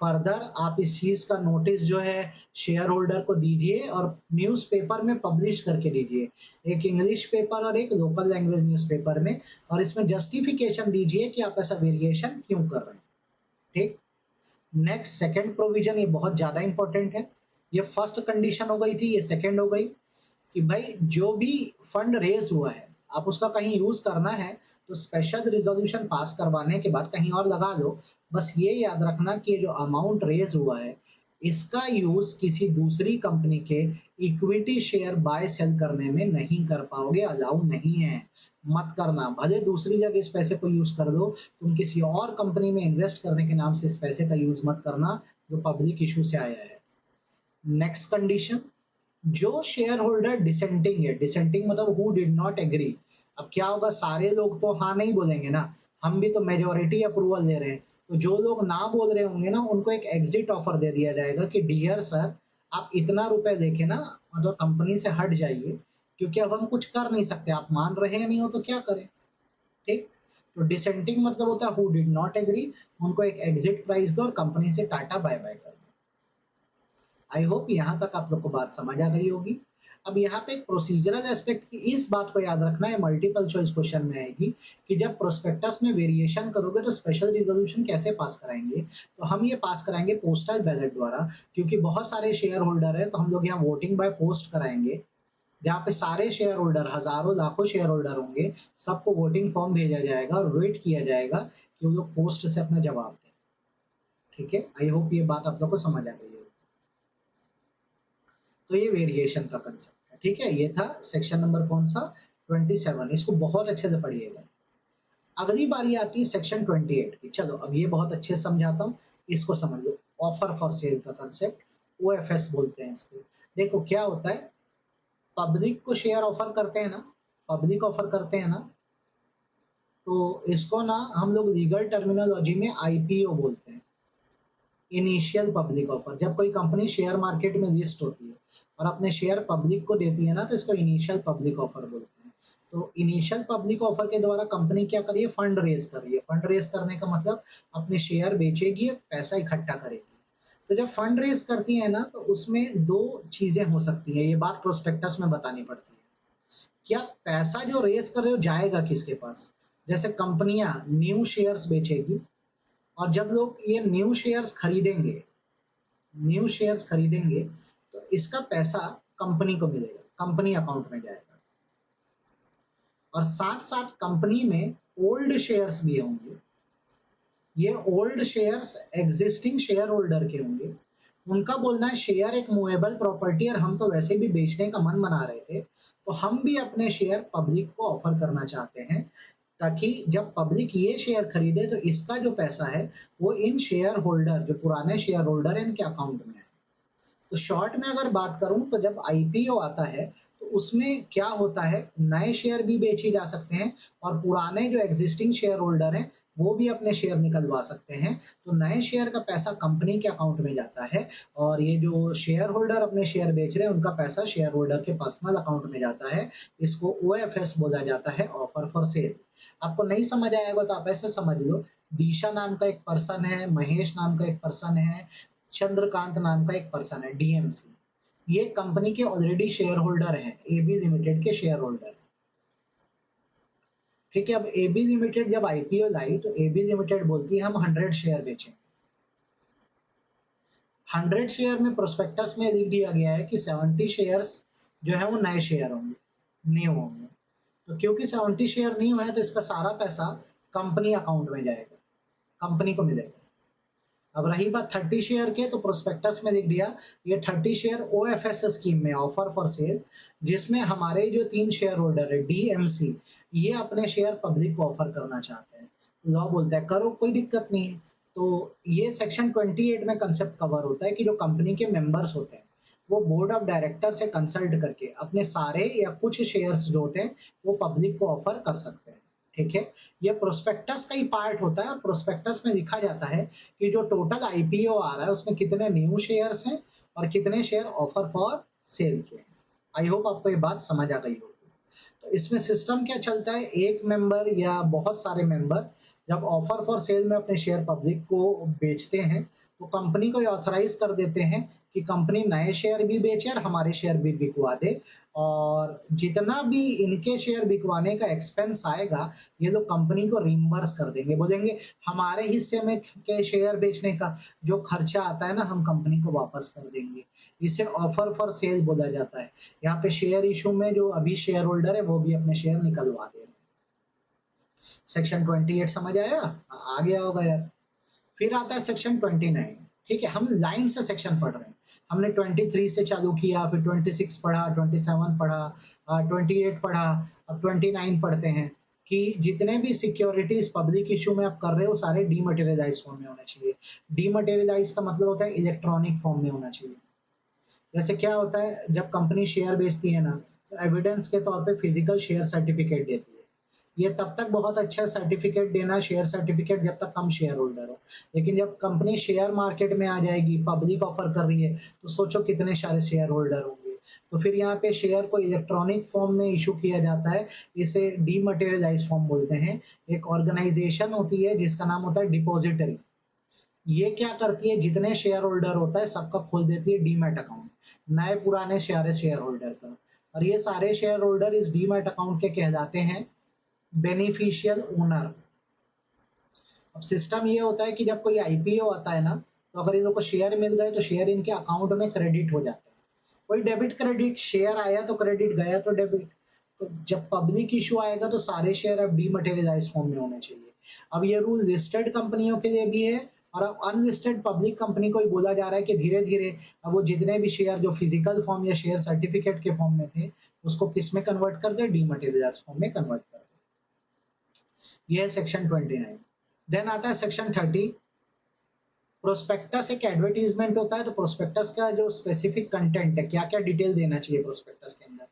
फर्दर आप इस चीज का नोटिस जो है शेयर होल्डर को दीजिए और न्यूज़पेपर में पब्लिश करके दीजिए, एक इंग्लिश पेपर और एक लोकल लैंग्वेज न्यूज़पेपर में, और इसमें जस्टिफिकेशन दीजिए कि आप ऐसा वेरिएशन क्यों कर रहे हैं। ठीक, नेक्स्ट सेकंड प्रोविजन, ये बहुत ज्यादा इंपॉर्टेंट है। ये फर्स्ट कंडीशन हो गई थी, ये सेकंड हो गई कि भाई जो भी फंड रेज हुआ है आप उसका कहीं यूज करना है तो स्पेशल रिजोल्यूशन पास करवाने के बाद कहीं और लगा लो। बस ये याद रखना कि ये जो अमाउंट रेज हुआ है इसका यूज किसी दूसरी कंपनी के इक्विटी शेयर बाय सेल करने में नहीं कर पाओगे, अलाउ नहीं है, मत करना। भले दूसरी जगह इस पैसे को यूज कर दो, तुम किसी और कंपनी में इन्वेस्ट करने के नाम से इस पैसे का यूज मत करना जो पब्लिक इशू से आया है। नेक्स्ट कंडीशन, जो शेयर होल्डर डिसेंटिंग है, डिसेंटिंग मतलब हु डिड नॉट एग्री। अब क्या होगा, सारे लोग तो हाँ नहीं बोलेंगे ना, हम भी तो मेजोरिटी अप्रूवल दे रहे हैं। तो जो लोग ना बोल रहे होंगे ना उनको एक एग्जिट ऑफर दे दिया जाएगा कि डियर सर आप इतना रुपए देके ना मतलब कंपनी से हट जाइए, क्योंकि अब हम कुछ कर नहीं सकते, आप मान रहे हैं नहीं हो तो क्या करें। ठीक, तो डिसेंटिंग मतलब होता है हु डिड नॉट एग्री, उनको एक एग्जिट प्राइस दो और कंपनी से टाटा बाय बाय कर दो। आई होप यहाँ तक आप लोग को बात समझ आ गई होगी। अब यहाँ पे एक प्रोसीजरल एस्पेक्ट की इस बात को याद रखना है, मल्टीपल चॉइस क्वेश्चन में आएगी कि जब प्रोस्पेक्टस में वेरिएशन करोगे तो स्पेशल रिजोल्यूशन कैसे पास कराएंगे। तो हम ये पास कराएंगे पोस्टल बैलेट द्वारा, क्योंकि बहुत सारे शेयर होल्डर है तो हम लोग यहाँ वोटिंग बाय पोस्ट कराएंगे, जहाँ पे सारे शेयर होल्डर हजारों लाखों शेयर होल्डर होंगे, सबको वोटिंग फॉर्म भेजा जाएगा और वेट किया जाएगा कि वो लोग पोस्ट से अपना जवाब दें। ठीक है, आई होप ये बात आप लोग को समझ आ गई है। तो ये वेरिएशन का कंसेप्ट है। ठीक है, ये था सेक्शन नंबर कौन सा, 27। इसको बहुत अच्छे से पढ़िएगा। अगली बारी आती है सेक्शन 28 की। चलो अब ये बहुत अच्छे से समझाता हूँ, इसको समझ लो। ऑफर फॉर सेल का कंसेप्ट, OFS बोलते हैं इसको। देखो क्या होता है, पब्लिक को शेयर ऑफर करते हैं ना, पब्लिक ऑफर करते हैं ना, तो इसको ना हम लोग लीगल टर्मिनोलॉजी में IPO बोलते हैं, इनिशियल पब्लिक ऑफर। जब कोई कंपनी शेयर मार्केट में लिस्ट होती है और अपने शेयर पब्लिक को देती है ना, तो इसको इनिशियल पब्लिक ऑफर बोलते हैं। तो इनिशियल पब्लिक ऑफर के द्वारा कंपनी क्या कर रही है, फंड रेज कर रही है। फंड रेज करने का मतलब अपने शेयर बेचेगी, पैसा इकट्ठा करेगी। तो जब फंड रेज करती है ना तो उसमें दो चीजें हो सकती है, ये बात प्रोस्पेक्टस में बतानी पड़ती है। क्या पैसा जो रेज कर रहे हो जाएगा किसके पास, जैसे कंपनियां न्यू शेयर्स बेचेगी और जब लोग ये न्यू शेयर्स खरीदेंगे तो इसका पैसा कंपनी को मिलेगा, कंपनी अकाउंट में जाएगा। और साथ साथ कंपनी में ओल्ड शेयर्स भी होंगे, ये old shares existing share holder के होंगे। उनका बोलना है शेयर एक मूवेबल प्रॉपर्टी और हम तो वैसे भी बेचने का मन बना रहे थे, तो हम भी अपने शेयर पब्लिक को ऑफर करना चाहते हैं, ताकि जब पब्लिक ये शेयर खरीदे तो इसका जो पैसा है वो इन शेयर होल्डर, जो पुराने शेयर होल्डर है, इनके अकाउंट में है। तो शॉर्ट में अगर बात करूं तो जब IPO आता है तो उसमें क्या होता है, नए शेयर भी बेचे जा सकते हैं और पुराने जो एग्जिस्टिंग शेयर होल्डर हैं वो भी अपने शेयर निकलवा सकते हैं। तो नए शेयर का पैसा कंपनी के अकाउंट में जाता है और ये जो शेयर होल्डर अपने शेयर बेच रहे हैं उनका पैसा शेयर होल्डर के पर्सनल अकाउंट में जाता है। इसको OFS बोला जाता है, ऑफर फॉर सेल। आपको नहीं समझ आएगा तो आप ऐसे समझ लो, दिशा नाम का एक पर्सन है, महेश नाम का एक पर्सन है, चंद्रकांत नाम का एक पर्सन है, DMC। ये कंपनी के ऑलरेडी शेयर होल्डर हैं, AB लिमिटेड के शेयर होल्डर। ठीक है, अब AB लिमिटेड जब IPO लाई तो AB लिमिटेड बोलती है हम 100 शेयर बेचें। 100 शेयर में प्रोस्पेक्टस में लिख दिया गया है कि 70 शेयर्स जो है वो नए शेयर होंगे, न्यू होंगे। तो क्योंकि 70 शेयर न्यू है तो इसका सारा पैसा कंपनी अकाउंट में जाएगा, कंपनी को मिलेगा। अब रही बात 30 शेयर के, तो प्रोस्पेक्टस में दिख दिया ये 30 शेयर ओएफएस स्कीम में ऑफर फॉर सेल, जिसमें हमारे जो 3 शेयर होल्डर है डीएमसी, ये अपने शेयर पब्लिक को ऑफर करना चाहते हैं। लॉ बोलता है करो, कोई दिक्कत नहीं है। तो ये सेक्शन 28 में कंसेप्ट कवर होता है कि जो कंपनी के मेंबर्स होते हैं वो बोर्ड ऑफ डायरेक्टर से कंसल्ट करके अपने सारे या कुछ शेयर्स जो होते हैं वो पब्लिक को ऑफर कर सकते हैं। ठीक है, ये प्रोस्पेक्टस का ही पार्ट होता है और प्रोस्पेक्टस में लिखा जाता है कि जो टोटल आईपीओ आ रहा है उसमें कितने न्यू शेयर्स हैं और कितने शेयर ऑफर फॉर सेल के हैं। आई होप आपको ये बात समझ आ गई होगी। तो इसमें सिस्टम क्या चलता है, एक मेंबर या बहुत सारे मेंबर जब ऑफर फॉर सेल में अपने शेयर पब्लिक को बेचते हैं तो कंपनी को ऑथराइज कर देते हैं कि कंपनी नए शेयर भी बेचे और हमारे शेयर भी बिकवा दे, और जितना भी इनके शेयर बिकवाने का एक्सपेंस आएगा ये लोग कंपनी को रिम्बर्स कर देंगे, बोलेंगे हमारे हिस्से में के शेयर बेचने का जो खर्चा आता है ना हम कंपनी को वापस कर देंगे। इसे ऑफर फॉर सेल बोला जाता है। यहाँ पे शेयर इशू में जो अभी शेयर होल्डर है वो भी अपने शेयर निकलवा दे। सेक्शन 28 समझ आया? आ गया होगा यार। फिर आता है सेक्शन 29। ठीक है, हम लाइन से सेक्शन पढ़ रहे हैं। हमने 23 से चालू किया, फिर 26 पढ़ा, 27 पढ़ा, 28 पढ़ा, अब 29 पढ़ते हैं कि जितने भी सिक्योरिटीज पब्लिक इशू में आप कर रहे हो सारे डीमटेरियलाइज फॉर्म में होने चाहिए। डीमटेरियलाइज का मतलब होता है इलेक्ट्रॉनिक फॉर्म में होना चाहिए। जैसे क्या होता है, जब कंपनी शेयर बेचती है ना तो एविडेंस के तौर पे फिजिकल शेयर सर्टिफिकेट देती है। ये तब तक बहुत अच्छा सर्टिफिकेट देना, शेयर सर्टिफिकेट, जब तक कम शेयर होल्डर हो। लेकिन जब कंपनी शेयर मार्केट में आ जाएगी, पब्लिक ऑफर कर रही है, तो सोचो कितने सारे शेयर होल्डर होंगे। तो फिर यहाँ पे शेयर को इलेक्ट्रॉनिक फॉर्म में इशू किया जाता है, इसे डीमटेरियलाइज फॉर्म बोलते हैं। एक ऑर्गेनाइजेशन होती है जिसका नाम होता है डिपॉजिटरी। ये क्या करती है, जितने शेयर होल्डर होता है सबका खोल देती है डीमैट अकाउंट, नए पुराने सारे शेयर होल्डर का। और ये सारे शेयर होल्डर इस डीमैट अकाउंट के कहलाते हैं बेनिफिशियल ओनर। अब सिस्टम ये होता है कि जब कोई आईपीओ आता है ना तो अगर इन लोगों को शेयर मिल गए तो शेयर इनके अकाउंट में क्रेडिट हो जाते हैं। कोई डेबिट क्रेडिट, शेयर आया तो क्रेडिट, गया तो डेबिट। तो जब पब्लिक इशू आएगा तो सारे शेयर अब डीमटेरियलाइज फॉर्म में होने चाहिए। अब ये रूल लिस्टेड कंपनियों के लिए भी है और अब अनलिस्टेड पब्लिक कंपनी को ही बोला जा रहा है कि धीरे धीरे अब वो जितने भी शेयर जो फिजिकल फॉर्म या शेयर सर्टिफिकेट के फॉर्म में थे उसको किस में कन्वर्ट कर दे, डीमटेरियलाइज फॉर्म में कन्वर्ट कर दे। ये है सेक्शन 29। देन आता है सेक्शन 30। प्रोस्पेक्टस एक एडवर्टीजमेंट होता है, तो प्रोस्पेक्टस का जो स्पेसिफिक कंटेंट है, क्या क्या डिटेल देना चाहिए प्रोस्पेक्टस के अंदर,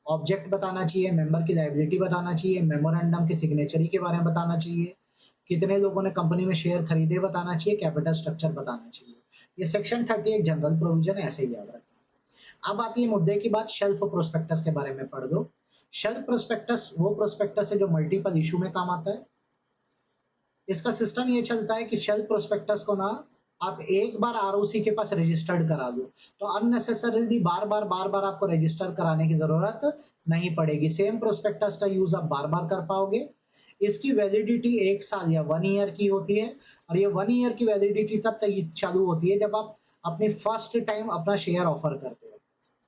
ऑब्जेक्ट बताना चाहिए, मेंबर की लायबिलिटी बताना चाहिए, मेमोरेंडम के सिग्नेचरी के बारे में बताना चाहिए, कितने लोगों ने कंपनी में शेयर खरीदे बताना चाहिए, कैपिटल स्ट्रक्चर बताना चाहिए। ये सेक्शन 30 एक जनरल प्रोविजन है, ऐसे ही याद रखना। अब आती है मुद्दे की बात, शेल्फ प्रोस्पेक्टस के बारे में पढ़ दो। शेल्फ प्रोस्पेक्टस वो प्रोस्पेक्टस है जो मल्टीपल इशू में काम आता है। इसका सिस्टम ये चलता है कि शेल्फ प्रोस्पेक्टस को ना आप एक बार आरओसी के पास रजिस्टर्ड करा दो तो अननेसेसरीली बार बार आपको रजिस्टर कराने की जरूरत नहीं पड़ेगी। सेम प्रोस्पेक्टस का यूज आप बार बार कर पाओगे। इसकी वैलिडिटी 1 साल या 1 ईयर की होती है और ये 1 ईयर की वैलिडिटी तब तक चालू होती है जब आप अपनी फर्स्ट टाइम अपना शेयर ऑफर करते हो।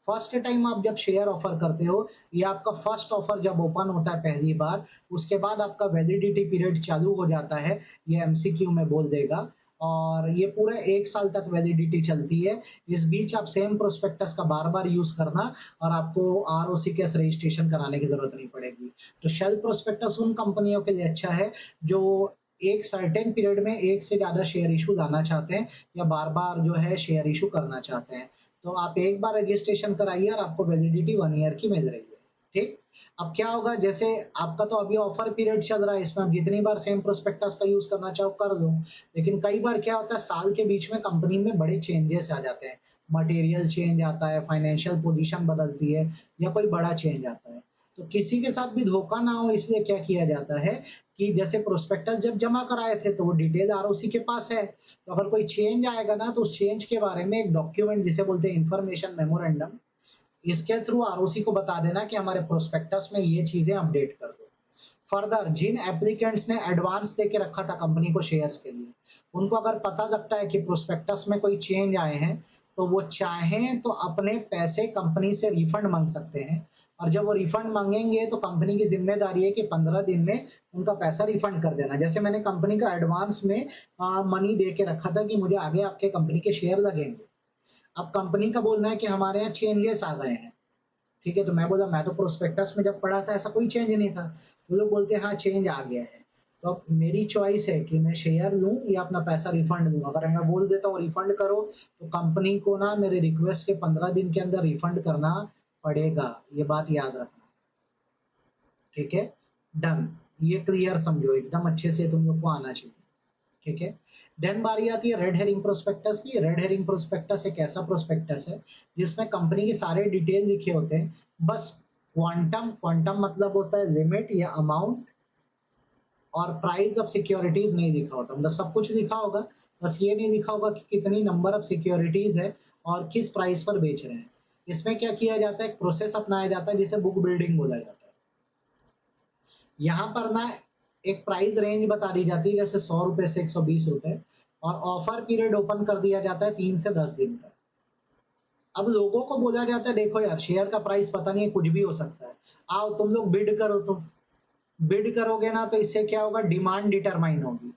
फर्स्ट टाइम आप जब शेयर ऑफर करते हो, ये आपका फर्स्ट ऑफर जब ओपन होता है पहली बार, उसके बाद आपका वैलिडिटी पीरियड चालू हो जाता है, ये एमसीक्यू में बोल देगा, और ये पूरा 1 साल तक वैलिडिटी चलती है। इस बीच आप सेम प्रोस्पेक्टस का बार बार यूज करना और आपको आरओसी के रजिस्ट्रेशन कराने की जरूरत नहीं पड़ेगी। तो शेल्फ प्रोस्पेक्टस उन कंपनियों के लिए अच्छा है जो एक सर्टेन पीरियड में एक से ज्यादा शेयर इशू लाना चाहते हैं या बार बार जो है शेयर इशू करना चाहते हैं। तो आप एक बार रजिस्ट्रेशन कराइए और आपको वैलिडिटी 1 ईयर की मिल रही है। ठीक, अब क्या होगा, जैसे आपका तो अभी ऑफर पीरियड चल रहा है, इसमें आप जितनी बार सेम प्रोस्पेक्टस का यूज करना चाहो कर दो। लेकिन कई बार क्या होता है, साल के बीच में कंपनी में बड़े चेंजेस आ जाते हैं, मटेरियल चेंज आता है, फाइनेंशियल पोजीशन बदलती है या कोई बड़ा चेंज आता है। तो किसी के साथ भी धोखा ना हो इसलिए क्या किया जाता है कि जैसे प्रोस्पेक्टस जब जमा कराए थे तो वो डिटेल आरओसी के पास है, तो अगर कोई चेंज आएगा ना तो उस चेंज के बारे में एक डॉक्यूमेंट जिसे बोलते हैं इंफॉर्मेशन मेमोरेंडम, इसके थ्रू आरओसी को बता देना कि हमारे प्रोस्पेक्टस में ये चीजें अपडेट कर दो। फर्दर जिन एप्लीकेंट्स ने एडवांस दे के रखा था कंपनी को शेयर्स के लिए, उनको अगर पता लगता है कि प्रोस्पेक्टस में कोई चेंज आए हैं, तो वो चाहें तो अपने पैसे कंपनी से रिफंड मांग सकते हैं। और जब वो रिफंड मांगेंगे तो कंपनी की जिम्मेदारी है कि 15 दिन में उनका पैसा रिफंड कर देना। जैसे मैंने कंपनी का एडवांस में मनी दे के रखा था कि मुझे आगे आपके कंपनी के शेयर लगेंगे। अब कंपनी का बोलना है कि हमारे यहाँ चेंजेस आ गए हैं, ठीक है? तो मैं बोला मैं तो प्रोस्पेक्टस में जब पढ़ा था ऐसा कोई चेंज नहीं था। वो लोग बोलते हैं हाँ चेंज आ गया है। तो अब मेरी चॉइस है कि मैं शेयर लूं या अपना पैसा रिफंड दूं। अगर मैं बोल देता हूँ रिफंड करो, तो कंपनी को ना मेरे रिक्वेस्ट के 15 दिन के अंदर रिफंड करना पड़ेगा। ये बात याद रखना, ठीक है? डन। ये क्लियर समझो, एकदम अच्छे से तुम लोग को आना चाहिए, ठीक है? देन बारी आती है रेड हेरिंग प्रोस्पेक्टस की। रेड हेरिंग प्रोस्पेक्टस एक ऐसा प्रोस्पेक्टस है जिसमें कंपनी के सारे डिटेल लिखे होते हैं, बस क्वांटम, क्वांटम मतलब होता है लिमिट या अमाउंट, और प्राइस ऑफ सिक्योरिटीज नहीं लिखा होता। मतलब सब कुछ लिखा होगा, बस ये नहीं लिखा होगा कि कितनी नंबर ऑफ सिक्योरिटीज है और किस प्राइस पर बेच रहे हैं। इसमें क्या किया जाता है, एक प्रोसेस अपनाया जाता है जिसे बुक बिल्डिंग बोला जाता है। यहाँ पर ना एक प्राइस रेंज बता दी जाती है, जैसे 100 रुपए से 120 रुपए, और ऑफर पीरियड ओपन कर दिया जाता है 3 से 10 दिन का। अब लोगों को बोला जाता है देखो यार शेयर का प्राइस पता नहीं है, कुछ भी हो सकता है, आओ तुम लोग बिड करो। तुम बिड करोगे ना तो इससे क्या होगा, डिमांड डिटरमाइन होगी।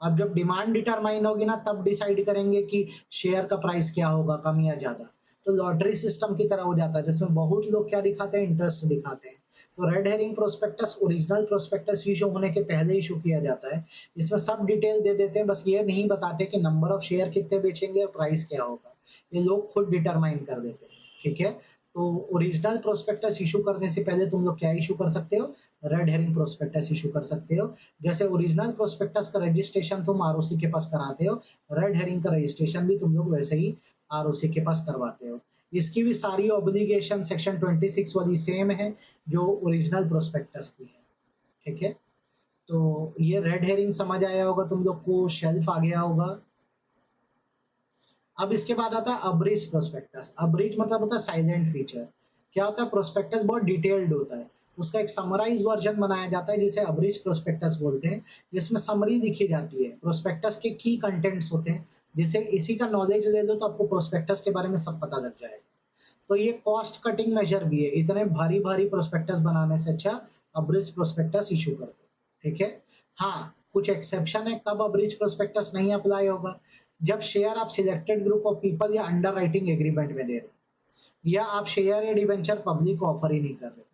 अब जब डिमांड डिटरमाइन होगी ना तब डिसाइड करेंगे कि शेयर का प्राइस क्या होगा, कम या ज्यादा। तो लॉटरी सिस्टम की तरह हो जाता है जिसमें बहुत लोग क्या दिखाते हैं, इंटरेस्ट दिखाते हैं। तो red herring prospectus original prospectus issue होने के पहले इशू किया जाता है। इसमें सब डिटेल दे देते हैं, बस ये नहीं बताते कि नंबर ऑफ शेयर कितने बेचेंगे और प्राइस क्या होगा। ये लोग खुद डिटरमाइन कर देते हैं, ठीक है? तो ओरिजिनल प्रोस्पेक्टस इशू करने से पहले तुम लोग क्या इशू कर सकते हो, रेड हेरिंग प्रोस्पेक्टस इशू कर सकते हो। जैसे ओरिजिनल प्रोस्पेक्टस का रजिस्ट्रेशन तुम आरओसी के पास कराते हो, रेड हेरिंग का रजिस्ट्रेशन भी तुम लोग वैसे ही आरओसी के पास करवाते हो। इसकी भी सारी ऑब्लिगेशन सेक्शन 26 वाली सेम है जो ओरिजिनल प्रोस्पेक्टस की है, ठीक है? तो ये रेड हेरिंग समझ आया होगा तुम लोग को, शेल्फ आ गया होगा। अब इसके बाद आता है अब्रिज प्रोस्पेक्टस। अब्रिज मतलब होता है साइलेंट फीचर। क्या होता है, प्रोस्पेक्टस बहुत डिटेल्ड होता है, उसका एक समराइज वर्जन बनाया जाता है जिसे अब्रिज प्रोस्पेक्टस बोलते हैं, जिसमें समरी लिखी जाती है, प्रोस्पेक्टस के की कंटेंट्स होते हैं। जिसे इसी का नॉलेज ले लो तो आपको प्रोस्पेक्टस के बारे में सब पता लग जाएगा। तो ये कॉस्ट कटिंग मेजर भी है, इतने भारी भारी प्रोस्पेक्टस बनाने से अच्छा अब्रिज प्रोस्पेक्टस इशू कर दो, ठीक है? हाँ, कुछ एक्सेप्शन है कब अब्रिज प्रोस्पेक्टस नहीं अप्लाई होगा, जब शेयर आप सिलेक्टेड ग्रुप ऑफ पीपल या अंडर राइटिंग एग्रीमेंट में दे रहे हो, या आप शेयर या डिवेंचर पब्लिक को ऑफर ही नहीं कर रहे हो,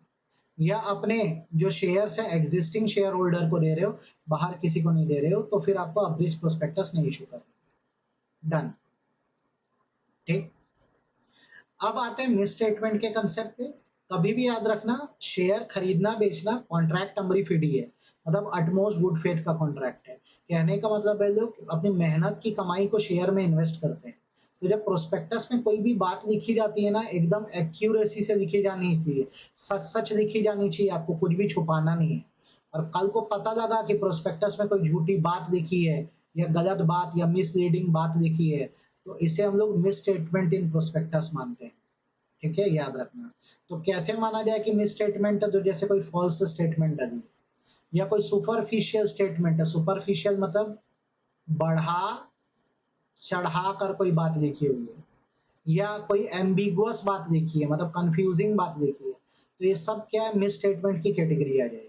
या अपने जो शेयर है एग्जिस्टिंग शेयर होल्डर को दे रहे हो, बाहर किसी को नहीं दे रहे हो, तो फिर आपको अब्रिज प्रोस्पेक्टस नहीं इशू करना। डन, ठीक। अब आते हैं मिस स्टेटमेंट के कंसेप्ट पे। कभी भी याद रखना, शेयर खरीदना बेचना कॉन्ट्रैक्ट अमरी फिडी है, मतलब अटमोस्ट गुड फेथ का कॉन्ट्रैक्ट है। कहने का मतलब है लोग अपनी मेहनत की कमाई को शेयर में इन्वेस्ट करते हैं। तो जब प्रोस्पेक्टस में कोई भी बात लिखी जाती है ना, एकदम एक्यूरेसी से लिखी जानी चाहिए, सच सच लिखी जानी चाहिए, आपको कुछ भी छुपाना नहीं है। और कल को पता लगा कि प्रोस्पेक्टस में कोई झूठी बात लिखी है या गलत बात या मिसलीडिंग बात लिखी है, तो इसे हम लोग मिस स्टेटमेंट इन प्रोस्पेक्टस मानते हैं, ठीक है? याद रखना। तो कैसे माना जाए कि मिस स्टेटमेंट है, तो जैसे कोई फॉल्स स्टेटमेंट डाली या कोई सुपरफिशियल स्टेटमेंट है। सुपरफिशियल मतलब बढ़ा चढ़ा कर कोई बात लिखी हुई है, या कोई एम्बिगुअस बात लिखी है, मतलब कंफ्यूजिंग बात लिखी है, तो ये सब क्या है, मिस स्टेटमेंट की कैटेगरी आ जाएगी।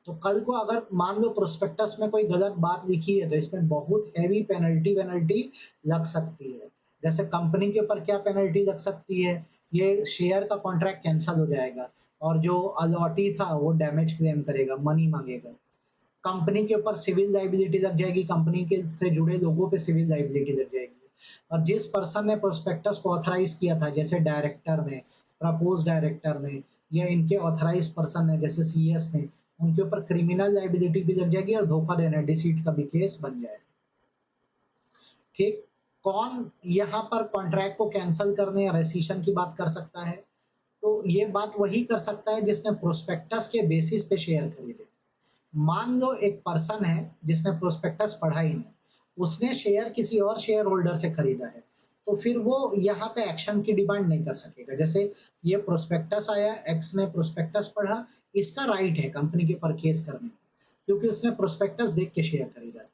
तो कल को अगर मान लो प्रोस्पेक्टस में कोई गलत बात लिखी है तो इसमें बहुत हैवी पेनल्टी वेनल्टी लग सकती है। जैसे कंपनी के ऊपर क्या पेनल्टी लग सकती है, ये शेयर का कॉन्ट्रैक्ट कैंसिल हो जाएगा और जो अलॉटी था वो डैमेज क्लेम करेगा, मनी मांगेगा। कंपनी के ऊपर सिविल लाइबिलिटी लग जाएगी, कंपनी के से जुड़े लोगों पे सिविल लाइबिलिटी लग जाएगी। और जिस पर्सन ने प्रोस्पेक्टस को ऑथराइज किया था, जैसे डायरेक्टर ने, प्रपोज डायरेक्टर ने, या इनके ऑथराइज पर्सन ने जैसे सीएस ने, उनके ऊपर क्रिमिनल लाइबिलिटी भी लग जाएगी और धोखा देना, डिसीट का भी केस बन जाएगा, ठीक। कौन यहाँ पर कॉन्ट्रैक्ट को कैंसिल करने या रेसिशन की बात कर सकता है, तो ये बात वही कर सकता है जिसने प्रोस्पेक्टस के बेसिस पे शेयर खरीदे। मान लो एक पर्सन है जिसने प्रोस्पेक्टस पढ़ा ही नहीं, उसने शेयर किसी और शेयर होल्डर से खरीदा है, तो फिर वो यहाँ पे एक्शन की डिमांड नहीं कर सकेगा। जैसे ये प्रोस्पेक्टस आया, एक्स ने प्रोस्पेक्टस पढ़ा, इसका राइट है कंपनी के ऊपर केस करने का, क्योंकि उसने प्रोस्पेक्टस देख के शेयर खरीदा।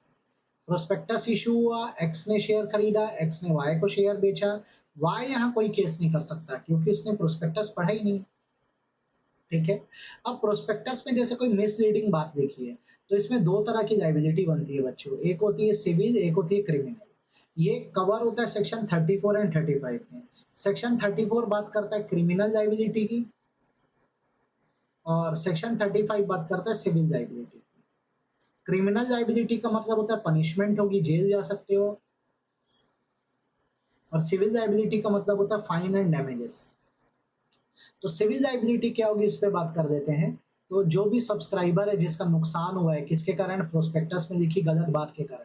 प्रोस्पेक्टस इशू हुआ, एक्स ने शेयर खरीदा, एक्स ने वाई को शेयर बेचा, वाई यहाँ कोई केस नहीं कर सकता क्योंकि उसने प्रोस्पेक्टस पढ़ा ही नहीं। ठीक है। अब प्रोस्पेक्टस में जैसे कोई मिसलीडिंग बात देखी है, तो इसमें दो तरह की लाइबिलिटी बनती है बच्चों, एक होती है सिविल, एक होती है क्रिमिनल। ये कवर होता है सेक्शन 34 एंड 35 में। सेक्शन 34 बात करता है क्रिमिनल लाइबिलिटी की, और सेक्शन 35 बात करता है सिविल लाइबिलिटी की। क्रिमिनल लाइबिलिटी का मतलब होता है पनिशमेंट होगी, जेल जा सकते हो, और सिविल लाइबिलिटी का मतलब होता है फाइन एंड डैमेजेस। तो सिविल लाइबिलिटी क्या होगी, इस पे बात कर देते हैं। तो जो भी सब्सक्राइबर है जिसका नुकसान हुआ है किसके कारण, प्रोस्पेक्टस में लिखी गलत बात के कारण,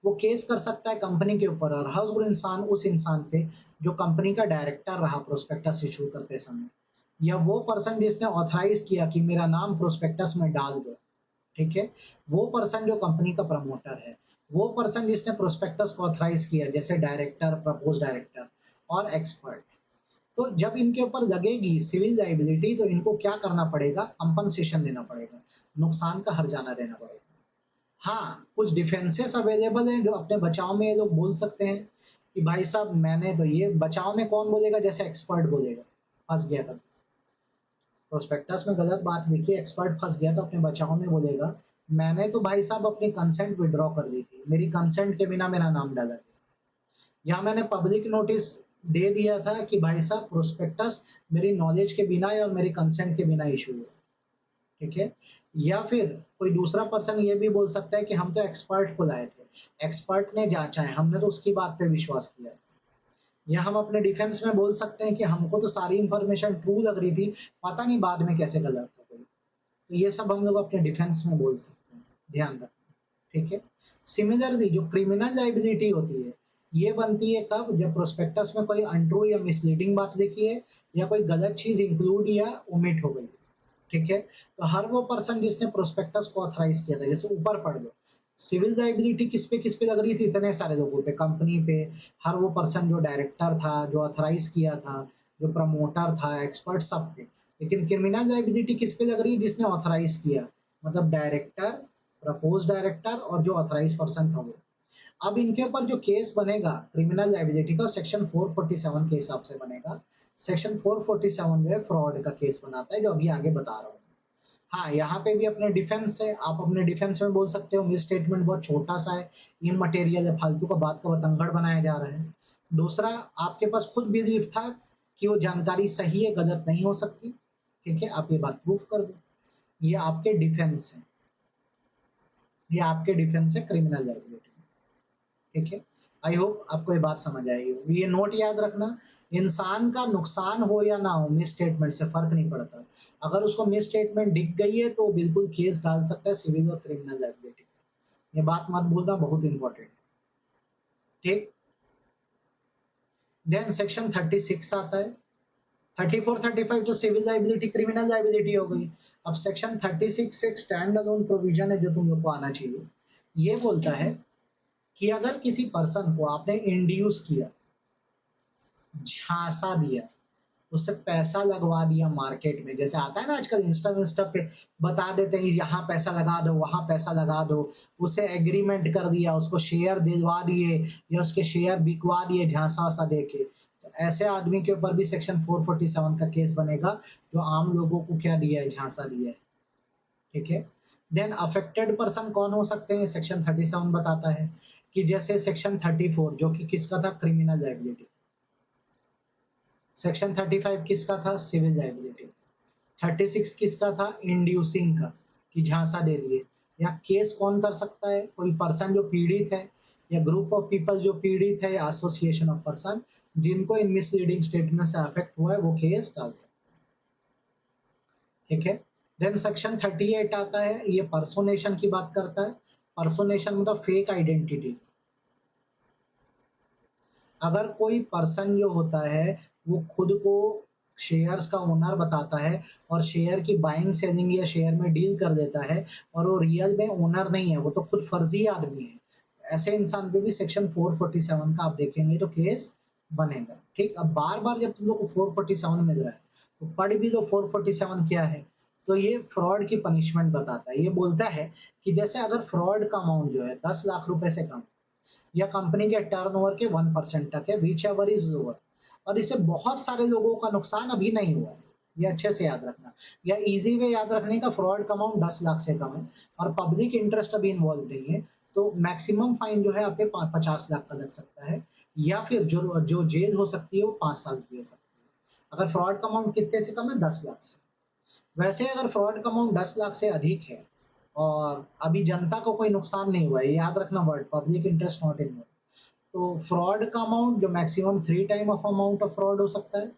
वो केस कर सकता है कंपनी के ऊपर, और हर इंसान उस इंसान पे जो कंपनी का डायरेक्टर रहा प्रोस्पेक्टस इशू करते समय, या वो पर्सन जिसने ऑथराइज किया कि मेरा नाम प्रोस्पेक्टस में डाल दो। ठीक है। वो पर्सन जो कंपनी का प्रमोटर है, वो पर्सन जिसने प्रोस्पेक्टस को ऑथराइज किया, जैसे डायरेक्टर, प्रपोज डायरेक्टर और एक्सपर्ट। तो जब इनके ऊपर लगेगी सिविल लाइबिलिटी, तो इनको क्या करना पड़ेगा, कंपनसेशन देना पड़ेगा, नुकसान का हर्जाना देना पड़ेगा। हाँ, कुछ डिफेंसेस अवेलेबल हैं जो अपने बचाव में ये लोग बोल सकते हैं कि भाई साहब मैंने तो ये, बचाव में कौन बोलेगा, जैसे एक्सपर्ट बोलेगा फंस गया था, प्रोस्पेक्टस में गलत बात लिखी, एक्सपर्ट फंस गया तो अपने बचाव में बोलेगा मैंने तो भाई साहब अपनी कंसेंट विड्रॉ कर दी थी, मेरी कंसेंट के बिना मेरा नाम डाला गया, या मैंने पब्लिक नोटिस दे दिया था कि भाई साहब प्रोस्पेक्टस मेरी नॉलेज के बिना या और मेरी कंसेंट के बिना इशू हुआ। ठीक है। या फिर कोई दूसरा पर्सन ये भी बोल सकता है कि हम तो एक्सपर्ट को लाए थे, एक्सपर्ट ने जांचा है, हमने तो उसकी बात पे विश्वास किया। या हम अपने डिफेंस में बोल सकते हैं कि हमको तो सारी इंफॉर्मेशन ट्रू लग रही थी, पता नहीं बाद में कैसे गलत हो गई। तो ये सब हम लोग अपने डिफेंस में बोल सकते हैं, ध्यान रखना। ठीक है। सिमिलरली जो क्रिमिनल लाइबिलिटी होती है, ये बनती है कब, जब प्रोस्पेक्टस में कोई अनट्रू या मिसलीडिंग बात लिखी है, या कोई गलत चीज इंक्लूड या ओमिट हो गई। ठीक है। तो हर वो पर्सन जिसने प्रोस्पेक्टस को ऑथराइज किया था, जैसे ऊपर पढ़ लो, सिविल लाइबिलिटी किस पे लग रही थी, इतने सारे लोगों पे, कंपनी पे, हर वो पर्सन जो डायरेक्टर था, जो ऑथराइज किया था, जो प्रमोटर था, एक्सपर्ट, सब पे। लेकिन क्रिमिनल लाइबिलिटी किस पे लग रही है, जिसने ऑथराइज किया, मतलब डायरेक्टर, प्रपोज डायरेक्टर और जो ऑथराइज पर्सन था वो। अब इनके ऊपर जो केस बनेगा क्रिमिनल लाइबिलिटी का, सेक्शन 447 के हिसाब से बनेगा। सेक्शन 447 में फ्रॉड का केस बनाता है, जो अभी आगे बता रहा हूँ। हाँ, यहाँ पे भी अपने डिफेंस है, आप अपने डिफेंस में बोल सकते हो मिस स्टेटमेंट बहुत छोटा सा है, इमटेरियल है, फालतू का बात का बतंगड़ बनाया जा रहा है। दूसरा, आपके पास खुद बिलीफ था कि वो जानकारी सही है, गलत नहीं हो सकती। ठीक है, आप ये बात प्रूफ कर दो। ये आपके डिफेंस है, ये आपके डिफेंस है क्रिमिनल लाइबिलिटी। ठीक है। आई होप आपको ये बात समझ आएगी। ये नोट याद रखना, इंसान का नुकसान हो या ना हो, मिस स्टेटमेंट से फर्क नहीं पड़ता। अगर उसको मिस स्टेटमेंट दिख गई है तो बिल्कुल केस डाल सकता है सिविल और क्रिमिनल लाइबिलिटी। ये बात मत भूलना, बहुत इंपॉर्टेंट। ठीक। देन सेक्शन 36 आता है। 34 35 तो सिविल लाइबिलिटी क्रिमिनल लाइबिलिटी हो गई। अब सेक्शन 36 एक स्टैंड अलोन प्रोविजन है जो तुम लोग को आना चाहिए। ये बोलता है कि अगर किसी पर्सन को आपने इंड्यूस किया, झांसा दिया, उससे पैसा लगवा दिया मार्केट में, जैसे आता है ना आजकल इंस्टा इंस्टा पे बता देते हैं यहाँ पैसा लगा दो, वहां पैसा लगा दो, उसे एग्रीमेंट कर दिया, उसको शेयर दिलवा दिए या उसके शेयर बिकवा दिए झांसा वासा दे के। तो ऐसे आदमी के ऊपर भी सेक्शन 447 का केस बनेगा, जो आम लोगों को क्या दिया है, झांसा दिया है। ठीक है। देन अफेक्टेड पर्सन कौन हो सकते हैं, सेक्शन 37 बताता है कि जैसे सेक्शन 34 जो कि किसका था, क्रिमिनल लाइबिलिटी। सेक्शन 35 किसका था, सिविल लाइबिलिटी। 36 किसका था, इंड्यूसिंग का, कि झांसा दे दिए। या केस कौन कर सकता है, कोई पर्सन जो पीड़ित है, या ग्रुप ऑफ पीपल जो पीड़ित है, या एसोसिएशन ऑफ पर्सन जिनको इन मिसलीडिंग स्टेटमेंट से अफेक्ट हुआ है, वो केस डाल सकते हैं। ठीक है। देन सेक्शन 38 आता है, ये पर्सोनेशन की बात करता है। पर्सोनेशन मतलब फेक आइडेंटिटी। अगर कोई पर्सन जो होता है वो खुद को शेयर्स का ओनर बताता है, और शेयर की बाइंग सेलिंग या शेयर में डील कर देता है, और वो रियल में ओनर नहीं है, वो तो खुद फर्जी आदमी है, ऐसे इंसान पे भी सेक्शन 447 का आप देखेंगे तो केस बनेगा। ठीक, अब बार बार जब तुम लोग को 447 मिल रहा है तो पढ़ भी लो 447 क्या है। तो ये फ्रॉड की पनिशमेंट बताता है। ये बोलता है कि जैसे अगर फ्रॉड का अमाउंट जो है 10 लाख रुपए से कम या कंपनी के टर्नओवर के 1% तक है, व्हिच एवर इज लोअर, और इससे बहुत सारे लोगों का नुकसान अभी नहीं हुआ है, ये अच्छे से याद रखना। या इजी वे याद रखने का, फ्रॉड का अमाउंट 10 लाख से कम है और पब्लिक इंटरेस्ट अभी इन्वॉल्व नहीं है, तो मैक्सिमम फाइन जो है आपके 50 लाख का लग सकता है, या फिर जो जो जेल हो सकती है वो 5 साल की हो सकती है। अगर फ्रॉड का अमाउंट कितने से कम है? 10 लाख से। वैसे अगर फ्रॉड का अमाउंट 10 लाख से अधिक है और अभी जनता को कोई नुकसान नहीं हुआ है, याद रखना word, public interest not involve, तो फ्रॉड का अमाउंट जो maximum 3 time of amount of fraud हो सकता है।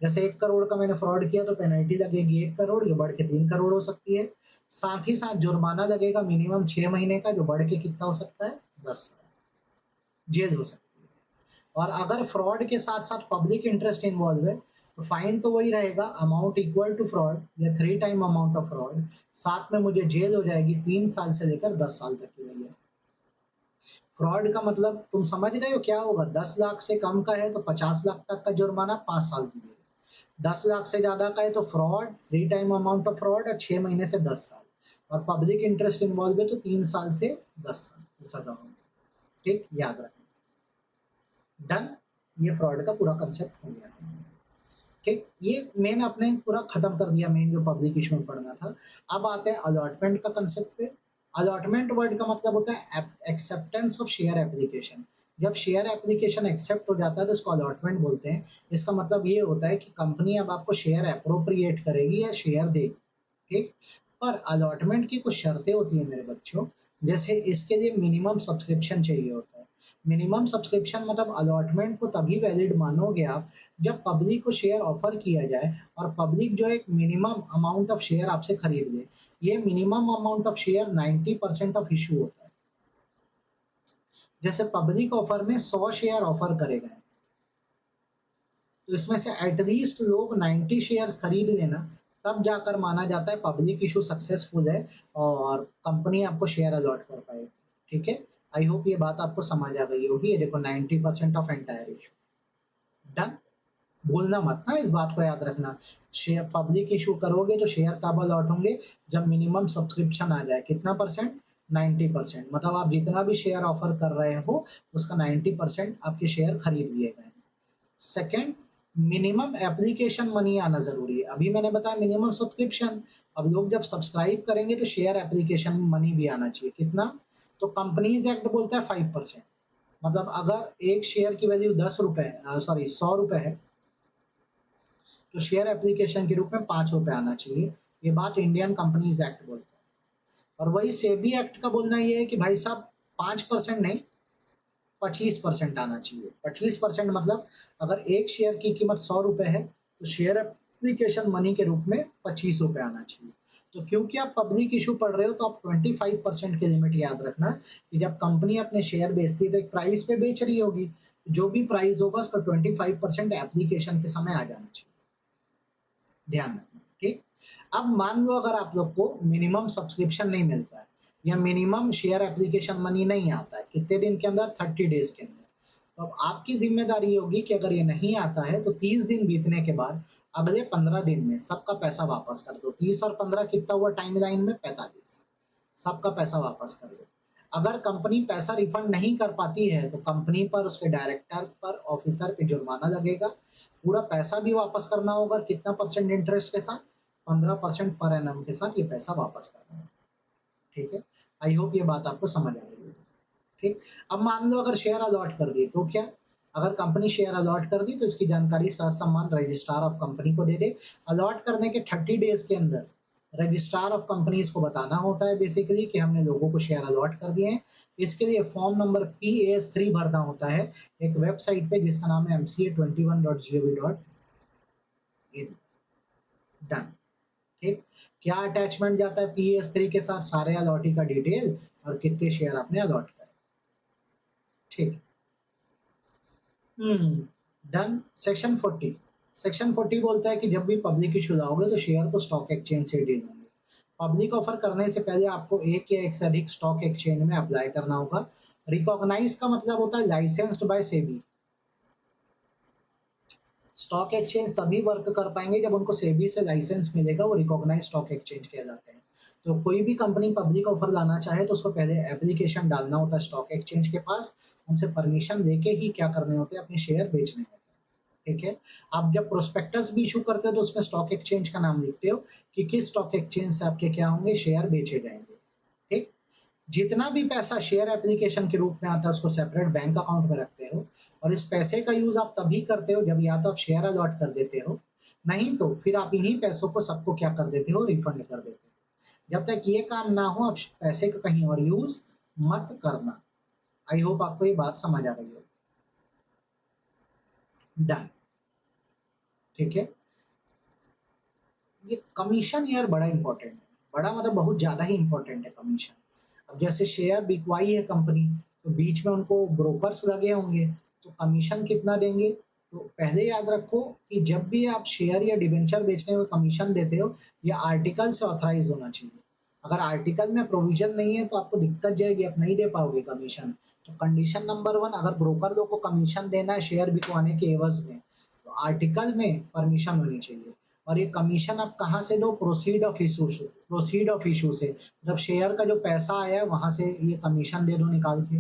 जैसे 1 करोड़ का मैंने फ्रॉड किया तो पेनल्टी लगेगी 1 करोड़, जो बढ़ के 3 करोड़ हो सकती है। साथ ही साथ जुर्माना लगेगा मिनिमम 6 महीने का, जो बढ़ के कितना हो सकता है? 10 साल जेल हो सकती है। और अगर फ्रॉड के साथ साथ पब्लिक इंटरेस्ट इन्वॉल्व है तो फाइन तो वही रहेगा, अमाउंट इक्वल टू फ्रॉड या 3 टाइम अमाउंट ऑफ फ्रॉड, साथ में मुझे जेल हो जाएगी 3 साल से लेकर 10 साल तक की भैया। फ्रॉड का मतलब तुम समझ गए हो क्या होगा? 10 लाख से कम का है तो 50 लाख तक का जुर्माना, 5 साल की जेल। 10 लाख से ज्यादा का है तो fraud, 3 time amount of fraud और 6 महीने से 10 साल, और पब्लिक इंटरेस्ट इन्वॉल्व है तो 3 साल से 10 साल की सजा होगी। ठीक, याद रखना। डन, ये फ्रॉड का पूरा कंसेप्ट हो गया। ठीक, ये मेन आपने पूरा खत्म कर दिया, मेन जो पब्लिक इशू में पढ़ना था। अब आते हैं अलॉटमेंट का कंसेप्ट पे। अलॉटमेंट वर्ड का मतलब होता है एक्सेप्टेंस ऑफ शेयर एप्लीकेशन। जब शेयर एप्लीकेशन एक्सेप्ट हो जाता है तो उसको अलॉटमेंट बोलते हैं। इसका मतलब ये होता है कि कंपनी अब आपको शेयर अप्रोप्रिएट करेगी या शेयर देगी। ठीक, पर अलॉटमेंट की कुछ शर्तें होती है मेरे बच्चों। जैसे इसके लिए मिनिमम सब्सक्रिप्शन चाहिए होता है। मिनिमम सब्सक्रिप्शन मतलब अलॉटमेंट को तभी वैलिड मानोगे आप जब पब्लिक को शेयर ऑफर किया जाए और पब्लिक जो एक मिनिमम अमाउंट ऑफ शेयर आपसे खरीद ले। ये minimum amount of share 90% of issue होता है। जैसे पब्लिक ऑफर में 100 शेयर ऑफर करे गए तो इसमें से एटलीस्ट लोग 90 शेयर्स खरीद लेना, तब जाकर माना जाता है पब्लिक इशू सक्सेसफुल है और कंपनी आपको शेयर अलॉट कर पाएगी। ठीक है, आई होप ये बात आपको समझ आ गई होगी। ये देखो 90% ऑफ एंटायर इशू। डन, भूलना मत ना, इस बात को याद रखना। शेयर पब्लिक इशू करोगे तो शेयर तब अलॉट होंगे जब मिनिमम सब्सक्रिप्शन आ जाए। कितना परसेंट? 90%। मतलब आप जितना भी शेयर ऑफर कर रहे हो उसका 90% आपके शेयर खरीद लिए गए। सेकेंड, मिनिमम एप्लीकेशन मनी आना जरूरी है। अभी मैंने बताया मिनिमम सब्सक्रिप्शन, अब लोग जब सब्सक्राइब करेंगे तो शेयर एप्लीकेशन मनी भी आना चाहिए। कितना? तो कंपनीज एक्ट बोलता है 5%। मतलब अगर एक शेयर की वैल्यू 10 रुपए, सॉरी 100 रुपए है, तो शेयर एप्लीकेशन के रूप में 5 रुपए आना चाहिए। ये बात इंडियन कंपनीज एक्ट बोलता है। और वही सेबी एक्ट का बोलना ये है कि भाई साहब 5% नहीं, 25% आना चाहिए। 25% मतलब अगर एक शेयर की कीमत 100 रुपए है तो शेयर एप्लीकेशन मनी के रूप में 25 रुपए आना चाहिए। तो क्योंकि आप पब्लिक इशू पढ़ रहे हो तो आप 25% की लिमिट याद रखना कि जब कंपनी अपने शेयर बेचती है तो एक प्राइस पे बेच रही होगी, जो भी प्राइस होगा उसका 25% एप्लीकेशन के समय आ जाना चाहिए। ध्यान रखना। ठीक, अब मान लो अगर आप लोग को मिनिमम सब्सक्रिप्शन नहीं मिलता है या मिनिमम शेयर एप्लीकेशन मनी नहीं आता है, कितने दिन के अंदर? 30 डेज के अंदर। तो अब आपकी जिम्मेदारी होगी कि अगर ये नहीं आता है तो 30 दिन बीतने के बाद अगले 15 दिन में सबका पैसा वापस कर दो। 30 और 15 कितना हुआ टाइमलाइन में? 45। सबका पैसा वापस कर दो। अगर कंपनी पैसा रिफंड नहीं कर पाती है तो कंपनी पर, उसके डायरेक्टर पर, ऑफिसर पे जुर्माना लगेगा। पूरा पैसा भी वापस करना होगा। कितना परसेंट इंटरेस्ट के साथ? 15% पर एनम के साथ ये पैसा वापस करना होगा। ठीक है, आई होप ये बात आपको समझ आ रही है। ठीक, अब मान लो अगर शेयर अलॉट कर दिए तो क्या? अगर कंपनी शेयर अलॉट कर दी तो इसकी जानकारी ससम्मान रजिस्ट्रार ऑफ कंपनी को दे दे। अलॉट करने के 30 डेज के अंदर रजिस्ट्रार ऑफ कंपनीज को बताना होता है बेसिकली कि हमने लोगों को शेयर अलॉट कर दिए हैं। इसके लिए फॉर्म नंबर PAS3 भरना होता है एक वेबसाइट पे जिसका नाम है mca21.gov.in। डन। ठीक, क्या अटैचमेंट जाता है PAS3 के साथ? सारे अलॉटी का डिटेल और कितने शेयर आपने अलॉट करे। ठीक, डन। सेक्शन 40। सेक्शन 40 बोलता है कि जब भी पब्लिक इशू लाओगे तो शेयर तो स्टॉक एक्सचेंज से डील होंगे। पब्लिक ऑफर करने से पहले आपको एक या एक से अधिक स्टॉक एक्सचेंज में अप्लाई करना होगा। रिकॉग्नाइज का मतलब होता है licensed by SEBI. Stock exchange तभी वर्क कर पाएंगे जब उनको सेबी से लाइसेंस मिलेगा, वो रिकॉग्नाइज स्टॉक एक्सचेंज कहलाते हैं। तो कोई भी कंपनी पब्लिक ऑफर लाना चाहे तो उसको पहले एप्लीकेशन डालना होता है स्टॉक एक्सचेंज के पास, उनसे परमिशन लेके ही क्या करने होते हैं, अपने शेयर बेचने होते हैं। ठीक है। आप जब प्रोस्पेक्टस भी इशू करते हो तो उसमें स्टॉक एक्सचेंज का नाम लिखते हो कि किस स्टॉक एक्सचेंज से आपके क्या होंगे, शेयर बेचे जाएंगे। ठीक। जितना भी पैसा शेयर एप्लीकेशन के रूप में आता है उसको सेपरेट बैंक अकाउंट में रखते हो, और इस पैसे का यूज आप तभी करते हो जब या तो आप शेयर अलॉट कर देते हो, नहीं तो फिर आप इन्हीं पैसों को सबको क्या कर देते हो, रिफंड कर देते हो। जब तक ये काम ना हो आप पैसे का कहीं और यूज मत करना। आई होप आपको ये बात समझ आ रही हो। डन। ठीक है। ये कमीशन यार बड़ा इंपॉर्टेंट है। बड़ा मतलब बहुत ज्यादा ही इंपॉर्टेंट है कमीशन। अब जैसे शेयर बिकवाई है कंपनी, तो बीच में उनको ब्रोकर्स लगे होंगे, तो कमीशन कितना देंगे? तो पहले याद रखो कि जब भी आप शेयर या डिबेंचर बेचने में कमीशन देते हो, ये आर्टिकल से ऑथराइज होना चाहिए। अगर आर्टिकल में प्रोविजन नहीं है तो आपको दिक्कत जाएगी, आप नहीं दे पाओगे कमीशन। तो कंडीशन नंबर 1, अगर ब्रोकर लोग को कमीशन देना है शेयर बिकवाने के एवज में, तो आर्टिकल में परमिशन होनी चाहिए। और ये कमीशन आप कहाँ से दो? प्रोसीड ऑफ इशू से। प्रोसीड ऑफ इशू से, जब शेयर का जो पैसा आया है वहां से ये कमीशन दे दो निकाल के,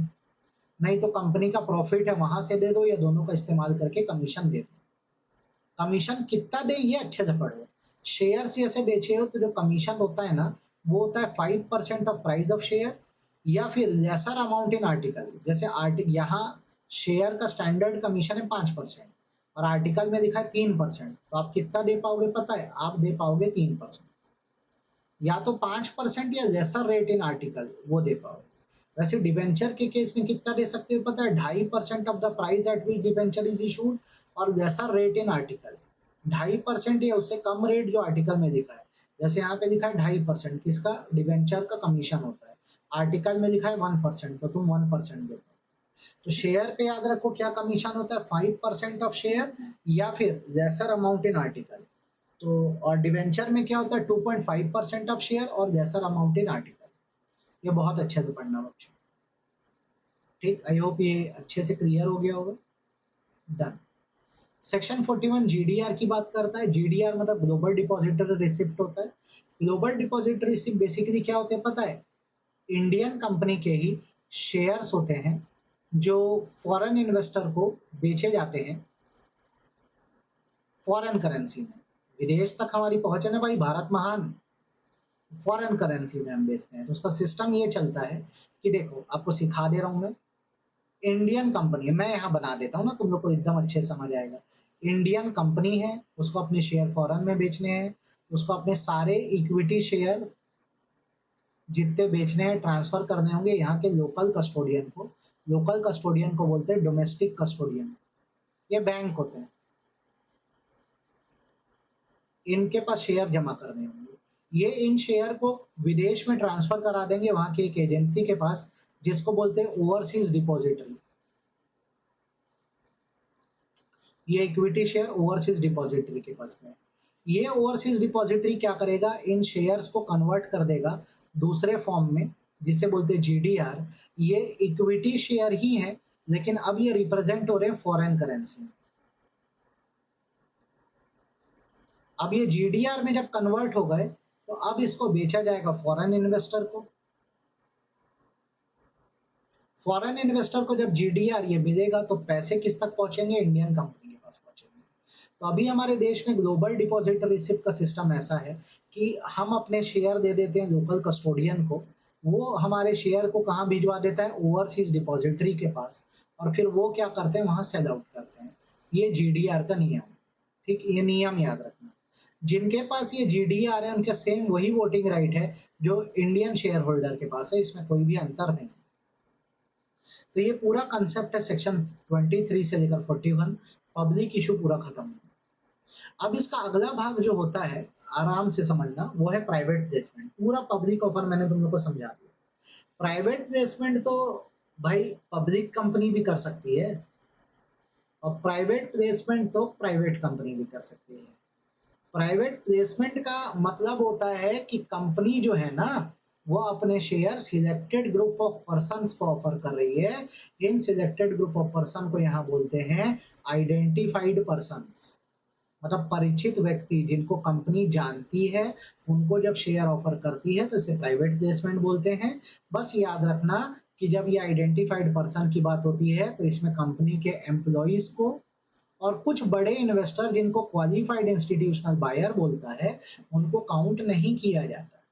नहीं तो कंपनी का प्रॉफिट है वहां से दे दो, या दोनों का इस्तेमाल करके कमीशन दे दो। कमीशन कितना दे ये अच्छे से पढ़ो। शेयर से ऐसे बेचे हो तो जो कमीशन होता है ना, वो होता है 5% ऑफ प्राइस ऑफ शेयर, या फिर लेसर अमाउंट इन आर्टिकल। जैसे आर्टिकल यहाँ शेयर का स्टैंडर्ड कमीशन है 5%, और आर्टिकल में लिखा है 3%, तो आप कितना दे पाओगे पता है? आप दे पाओगे 3%, या तो 5% या लेसर रेट इन आर्टिकल वो दे पाओगे। वैसे डिबेंचर के केस में कितना दे सकते हो पता है? 2.5% of the price at which debenture is issued, और लेसर रेट इन आर्टिकल। 2.5% या उससे कम रेट जो आर्टिकल में लिखा है। जैसे यहाँ पे लिखा है 2.5%, किसका? डिबेंचर का कमीशन होता है। आर्टिकल में लिखा है 1%, तो तुम 1% दे पाओ। तो शेयर पे याद रखो क्या कमीशन होता है? 5% ऑफ शेयर, या फिर लेसर अमाउंट इन आर्टिकल। तो और डिवेंचर में क्या होता है? 2.5% ऑफ शेयर और लेसर अमाउंट इन आर्टिकल। ये बहुत अच्छे से पढ़ना बच्चों। ठीक, आई होप ये अच्छे से क्लियर हो गया होगा। डन। सेक्शन 41 जीडीआर की बात करता है। जीडीआर मतलब ग्लोबल डिपॉजिटरी रिसिप्ट होता है। ग्लोबल डिपॉजिटरी रिसिप्ट बेसिकली क्या होते हैं पता है? इंडियन कंपनी के ही शेयर्स होते हैं जो फॉरेन इन्वेस्टर को बेचे जाते हैं फॉरेन करेंसी में। विदेश तक हमारी पहुंच है ना भाई, भारत महान। फॉरेन करेंसी में हम बेचते हैं। तो उसका सिस्टम ये चलता है कि देखो आपको सिखा दे रहा हूं मैं। इंडियन कंपनी है, मैं यहाँ बना देता हूँ ना, तुम लोग को एकदम अच्छे से समझ आएगा। इंडियन कंपनी है, उसको अपने शेयर फॉरेन में बेचने हैं, उसको अपने सारे इक्विटी शेयर जितने बेचने हैं ट्रांसफर करने होंगे यहाँ के लोकल कस्टोडियन को। लोकल कस्टोडियन को बोलते हैं डोमेस्टिक कस्टोडियन। ये बैंक होते हैं, इनके पास शेयर जमा करने होंगे। ये इन शेयर को विदेश में ट्रांसफर करा देंगे वहां की एक एजेंसी के पास, जिसको बोलते हैं ओवरसीज डिपॉजिटरी। ये इक्विटी शेयर ओवरसीज डिपॉजिटरी के पास में। ये ओवरसीज डिपॉजिटरी क्या करेगा? इन शेयर्स को कन्वर्ट कर देगा दूसरे फॉर्म में, जिसे बोलते हैं जीडीआर। ये इक्विटी शेयर ही है, लेकिन अब ये रिप्रेजेंट हो रहे हैं फॉरेन करेंसी में। अब ये जीडीआर में जब कन्वर्ट हो गए, तो अब इसको बेचा जाएगा फॉरेन इन्वेस्टर को। फॉरेन इन्वेस्टर को जब जीडीआर ये मिलेगा तो पैसे किस तक पहुंचेंगे? इंडियन कंपनी के पास पहुंचेंगे। तो अभी हमारे देश में ग्लोबल डिपॉजिटरी रिसिप्ट का सिस्टम ऐसा है कि हम अपने शेयर दे देते हैं लोकल कस्टोडियन को, वो हमारे शेयर को कहाँ भिजवा देता है? ओवरसीज डिपॉजिटरी के पास, और फिर वो क्या करते हैं? वहां सेल आउट करते हैं। ये जीडीआर का नियम। ठीक, ये नियम याद रखना। जिनके पास ये जीडीआर है उनके सेम वही वोटिंग राइट है जो इंडियन शेयर होल्डर के पास है, इसमें कोई भी अंतर नहीं। तो ये पूरा कंसेप्ट है सेक्शन 23 से लेकर 41। पब्लिक इशू पूरा खत्म। अब इसका अगला भाग जो होता है, आराम से समझना, वो है प्राइवेट प्लेसमेंट। पूरा पब्लिक ऑफर मैंने तुम लोग को समझा दिया। प्राइवेट प्लेसमेंट तो भाई पब्लिक कंपनी भी कर सकती है, और प्राइवेट प्लेसमेंट तो प्राइवेट कंपनी भी कर सकती है। प्राइवेट प्लेसमेंट का मतलब होता है कि कंपनी जो है ना, वो अपने share selected group of persons को ऑफर कर रही है। इन सिलेक्टेड ग्रुप ऑफ पर्सन को यहाँ बोलते हैं आइडेंटिफाइड पर्सन्स, मतलब परिचित व्यक्ति जिनको कंपनी जानती है, उनको जब शेयर ऑफर करती है तो इसे प्राइवेट प्लेसमेंट बोलते हैं। बस याद रखना कि जब ये आइडेंटिफाइड पर्सन की बात होती है तो इसमें कंपनी के एम्प्लॉइज को और कुछ बड़े इन्वेस्टर जिनको क्वालिफाइड इंस्टीट्यूशनल बायर बोलता है, उनको काउंट नहीं किया जाता।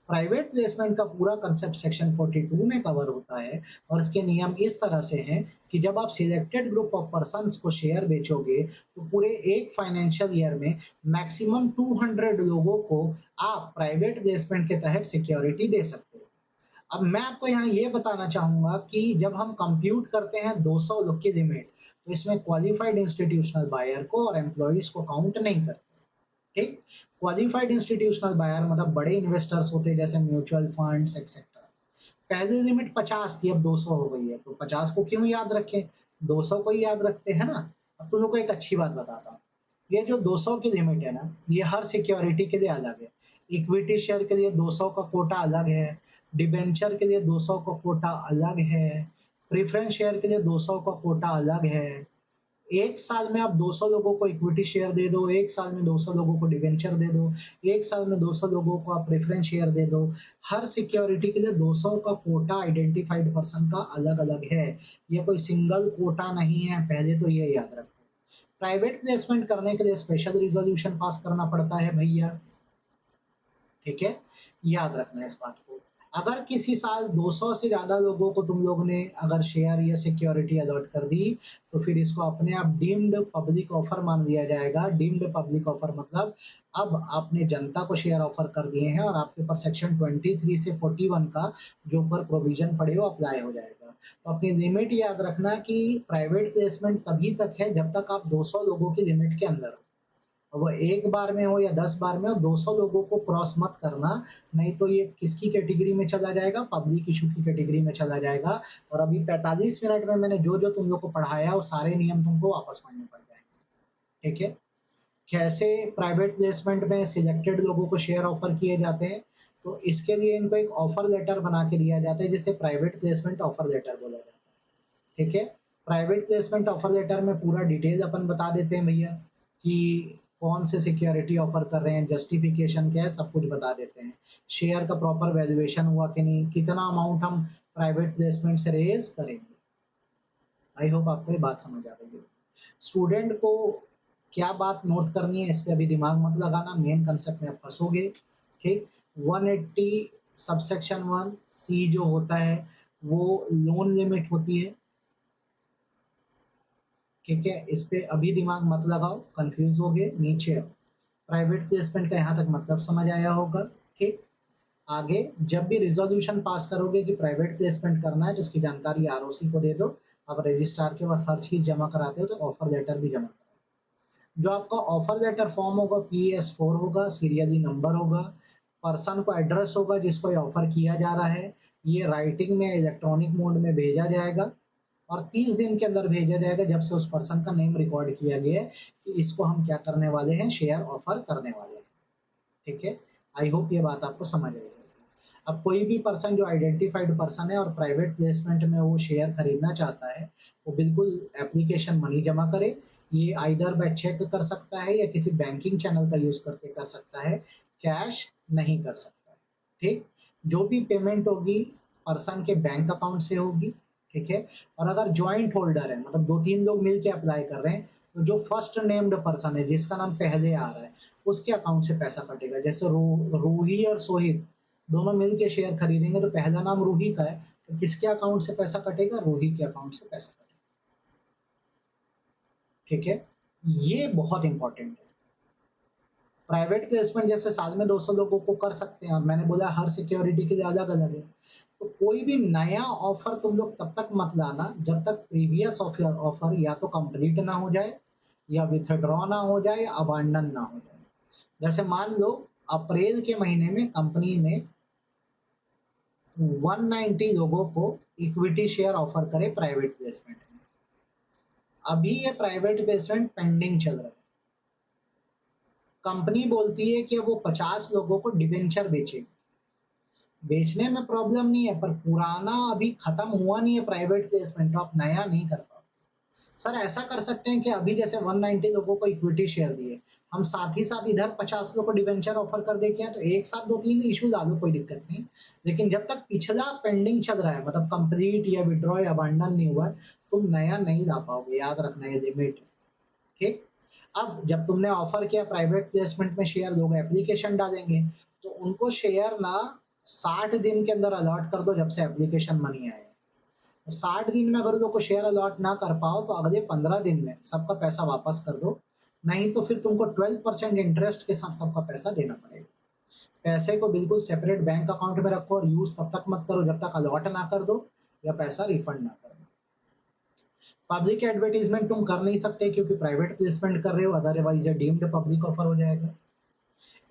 प्राइवेट प्लेसमेंट का पूरा कंसेप्ट सेक्शन 42 में कवर होता है और इसके नियम इस तरह से हैं कि जब आप सिलेक्टेड ग्रुप ऑफ पर्सन्स को शेयर बेचोगे तो पूरे एक फाइनेंशियल ईयर में मैक्सिमम 200 लोगों को आप प्राइवेट प्लेसमेंट के तहत सिक्योरिटी दे सकते हो। अब मैं आपको यहाँ ये बताना चाहूंगा कि जब हम कंप्यूट करते हैं 200 लोग की लिमिट, तो इसमें क्वालिफाइड इंस्टीट्यूशनल बायर को और एम्प्लॉइज को काउंट नहीं करते। ठीक, क्वालिफाइड इंस्टीट्यूशनल बायर मतलब बड़े इन्वेस्टर्स होते हैं जैसे म्यूचुअल फंड्स एक्सेट्रा। पहले लिमिट 50 थी, अब 200 हो गई है, तो 50 को क्यों याद रखें, 200 को ही याद रखते हैं ना। अब तुम लोग को एक अच्छी बात बताता हूँ, ये जो 200 की लिमिट है ना, ये हर सिक्योरिटी के लिए अलग है। इक्विटी शेयर के लिए 200 का कोटा अलग है, डिबेंचर के लिए 200 का कोटा अलग है, प्रेफरेंस शेयर के लिए 200 का कोटा अलग है। एक साल में आप 200 लोगों को इक्विटी शेयर दे दो, एक साल में 200 लोगों को डिवेंचर दे दो, एक साल में 200 लोगों को आप प्रेफरेंस शेयर दे दो। हर सिक्योरिटी के लिए 200 का कोटा आइडेंटिफाइड पर्सन का अलग अलग है, ये कोई सिंगल कोटा नहीं है, पहले तो ये याद रखो। प्राइवेट प्लेसमेंट करने के लिए स्पेशल रिजोल्यूशन पास करना पड़ता है भैया, ठीक है, याद रखना है इस बात को। अगर किसी साल 200 से ज्यादा लोगों को तुम लोग ने अगर शेयर या सिक्योरिटी अलॉट कर दी, तो फिर इसको अपने आप डीम्ड पब्लिक ऑफर मान लिया जाएगा। डीम्ड पब्लिक ऑफर मतलब अब आपने जनता को शेयर ऑफर कर दिए हैं और आपके ऊपर सेक्शन 23 से 41 का जो ऊपर प्रोविजन पड़े वो अप्लाई हो जाएगा। तो अपनी लिमिट याद रखना कि प्राइवेट प्लेसमेंट तभी तक है जब तक आप 200 लोगों की लिमिट के अंदर हो। वो एक बार में हो या 10 बार में हो, 200 लोगों को क्रॉस मत करना, नहीं तो ये किसकी कैटेगरी में चला जाएगा, पब्लिक इशू की कैटेगरी में चला जाएगा। और अभी 45 मिनट में मैंने जो जो तुम लोग को पढ़ाया वो सारे नियम तुमको वापस पढ़ने पड़ जाएंगे। ठीक है, कैसे प्राइवेट प्लेसमेंट में सिलेक्टेड लोगों को शेयर ऑफर किए जाते हैं, तो इसके लिए इनको एक ऑफर लेटर बना के दिया जाता है जिसे प्राइवेट प्लेसमेंट ऑफर लेटर बोला जाता है। ठीक है, प्राइवेट प्लेसमेंट ऑफर लेटर में पूरा डिटेल अपन बता देते हैं भैया कि कौन से सिक्योरिटी ऑफर कर रहे हैं, जस्टिफिकेशन क्या है, सब कुछ बता देते हैं। शेयर का प्रॉपर वैल्यूएशन हुआ कि नहीं, कितना अमाउंट हम प्राइवेट प्लेसमेंट से रेज करेंगे। आई होप आपको ये बात समझ आ रही है। स्टूडेंट को क्या बात नोट करनी है, इस पे अभी दिमाग मत लगाना, मेन कंसेप्ट में आप फंसोगे। ठीक, 180 सबसेक्शन 1 सी जो होता है वो लोन लिमिट होती है। ठीक है, इस पे अभी दिमाग मत लगाओ, कंफ्यूज हो गए, नीचे आओ। प्राइवेट प्लेसमेंट का यहाँ तक मतलब समझ आया होगा। ठीक, आगे जब भी रिजोल्यूशन पास करोगे कि प्राइवेट प्लेसमेंट करना है तो उसकी जानकारी आरओसी को दे दो। आप रजिस्ट्रार के पास हर चीज जमा कराते हो तो ऑफर लेटर भी जमा कराओ। जो आपका ऑफर लेटर फॉर्म होगा PS4 होगा, सीरियली नंबर होगा, पर्सन को एड्रेस होगा जिसको ये ऑफर किया जा रहा है, ये राइटिंग में इलेक्ट्रॉनिक मोड में भेजा जाएगा और 30 दिन के अंदर भेजा जाएगा जब से उस पर्सन का नेम रिकॉर्ड किया गया है कि इसको हम क्या करने वाले हैं, शेयर ऑफर करने वाले हैं। ठीक है, आई होप ये बात आपको समझ आई होगी। अब कोई भी पर्सन जो आइडेंटिफाइड पर्सन है और प्राइवेट प्लेसमेंट में वो शेयर खरीदना चाहता है, वो बिल्कुल एप्लीकेशन मनी जमा करे। ये आइदर बाय चेक कर सकता है या किसी बैंकिंग चैनल का यूज करके कर सकता है, कैश नहीं कर सकता है। ठीक, जो भी पेमेंट होगी पर्सन के बैंक अकाउंट से होगी। ठीक है, और अगर ज्वाइंट होल्डर है, मतलब 2-3 लोग मिलके अप्लाई कर रहे हैं, तो जो फर्स्ट नेम्ड पर्सन है जिसका नाम पहले आ रहा है उसके अकाउंट से पैसा कटेगा। जैसे रूही और सोहित दोनों मिलके शेयर खरीदेंगे तो पहला नाम रूही का है, तो किसके अकाउंट से पैसा कटेगा, रूही के अकाउंट से पैसा कटेगा। ठीक है, ये बहुत इंपॉर्टेंट है। प्राइवेट प्लेसमेंट जैसे साल में 200 लोगों को कर सकते हैं और मैंने बोला हर सिक्योरिटी के लिए अलग अलग है। तो कोई भी नया ऑफर तुम लोग तब तक मत लाना जब तक प्रीवियस ऑफर या तो कंप्लीट ना हो जाए या विथड्रॉ ना हो जाए या अबांडन ना हो जाए। जैसे मान लो अप्रैल के महीने में कंपनी ने 190 लोगों को इक्विटी शेयर ऑफर करे प्राइवेट प्लेसमेंट में। अभी ये प्राइवेट प्लेसमेंट पेंडिंग चल रहा है, कंपनी बोलती है कि वो 50 लोगों को डिबेंचर बेचेगी। बेचने में प्रॉब्लम नहीं है, पर पुराना अभी खत्म हुआ नहीं है प्राइवेट प्लेसमेंट, तो आप नया नहीं कर पाओ। सर ऐसा कर सकते हैं कि अभी जैसे 190 लोगों को इक्विटी शेयर दिए, हम साथ ही साथ इधर 50 लोगों को डिवेंचर ऑफर कर दे क्या, तो एक साथ 2-3 इशू डालो, कोई दिक्कत नहीं। लेकिन जब तक पिछला पेंडिंग चल रहा है, मतलब कंप्लीट या विड्रॉ या अबांडन नहीं हुआ है, तुम नया नहीं ला पाओगे, याद रखना ये लिमिट। ठीक। अब जब तुमने ऑफर किया प्राइवेट प्लेसमेंट में शेयर, लोग एप्लीकेशन डालेंगे, तो उनको शेयर ना 60 दिन के अंदर अलॉट कर दो जब से एप्लीकेशन मनी आए। 60 दिन में अगर को शेयर अलॉट ना कर पाओ तो अगले 15 दिन में सबका पैसा वापस कर दो, नहीं तो फिर तुमको 12% इंटरेस्ट के साथ सबका पैसा देना पड़ेगा। पैसे को बिल्कुल सेपरेट बैंक अकाउंट में रखो और यूज तब तक मत करो जब तक अलॉट ना कर दो या पैसा रिफंड ना कर दो। पब्लिक एडवर्टीजमेंट तुम कर नहीं सकते क्योंकि प्राइवेट प्लेसमेंट कर रहे हो, अदरवाइज डीम्ड पब्लिक ऑफर हो जाएगा।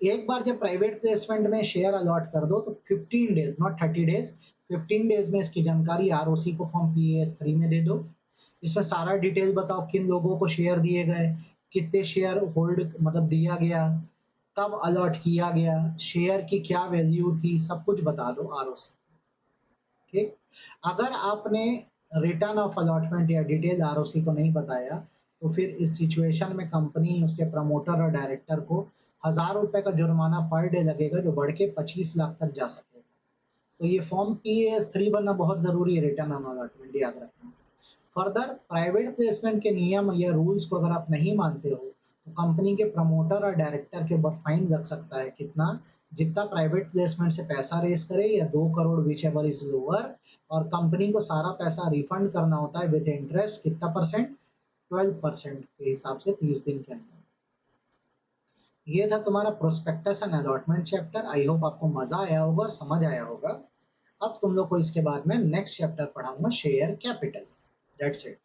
एक बार जब प्राइवेट प्लेसमेंट में शेयर अलॉट कर दो तो 15 डेज, नॉट 30 डेज, 15 डेज में इसकी जानकारी आरओसी को फॉर्म PAS3 में दे दो। इसमें सारा डिटेल बताओ, किन लोगों को शेयर दिए गए, कितने शेयर होल्ड मतलब दिया गया, कब अलॉट किया गया, शेयर की क्या वैल्यू थी, सब कुछ बता दो आरओसी। ठीक। अगर आपने रिटर्न ऑफ अलॉटमेंट या डिटेल आरओसी को नहीं बताया तो फिर इस सिचुएशन में कंपनी, उसके प्रमोटर और डायरेक्टर को 1000 रुपए का जुर्माना पर डे लगेगा, जो बढ़ के 25 लाख तक जा सकेगा। तो ये फॉर्म PAS3 बनना बहुत जरूरी है, रिटर्न ऑन अलॉटमेंट, याद रखना। फर्दर प्राइवेट प्लेसमेंट के नियम या रूल्स को अगर आप नहीं मानते हो तो कंपनी के प्रमोटर और डायरेक्टर के ऊपर फाइन लग सकता है। कितना? जितना प्राइवेट प्लेसमेंट से पैसा रेस करे या 2 crore which ever is lower, और कंपनी को सारा पैसा रिफंड करना होता है विद इंटरेस्ट। कितना परसेंट? 12% के हिसाब से 30 दिन के अंदर। ये था तुम्हारा prospectus and allotment chapter. I hope आपको मजा आया होगा और समझ आया होगा। अब तुम लोग को इसके बाद में नेक्स्ट चैप्टर पढ़ाऊंगा, शेयर कैपिटल। That's it.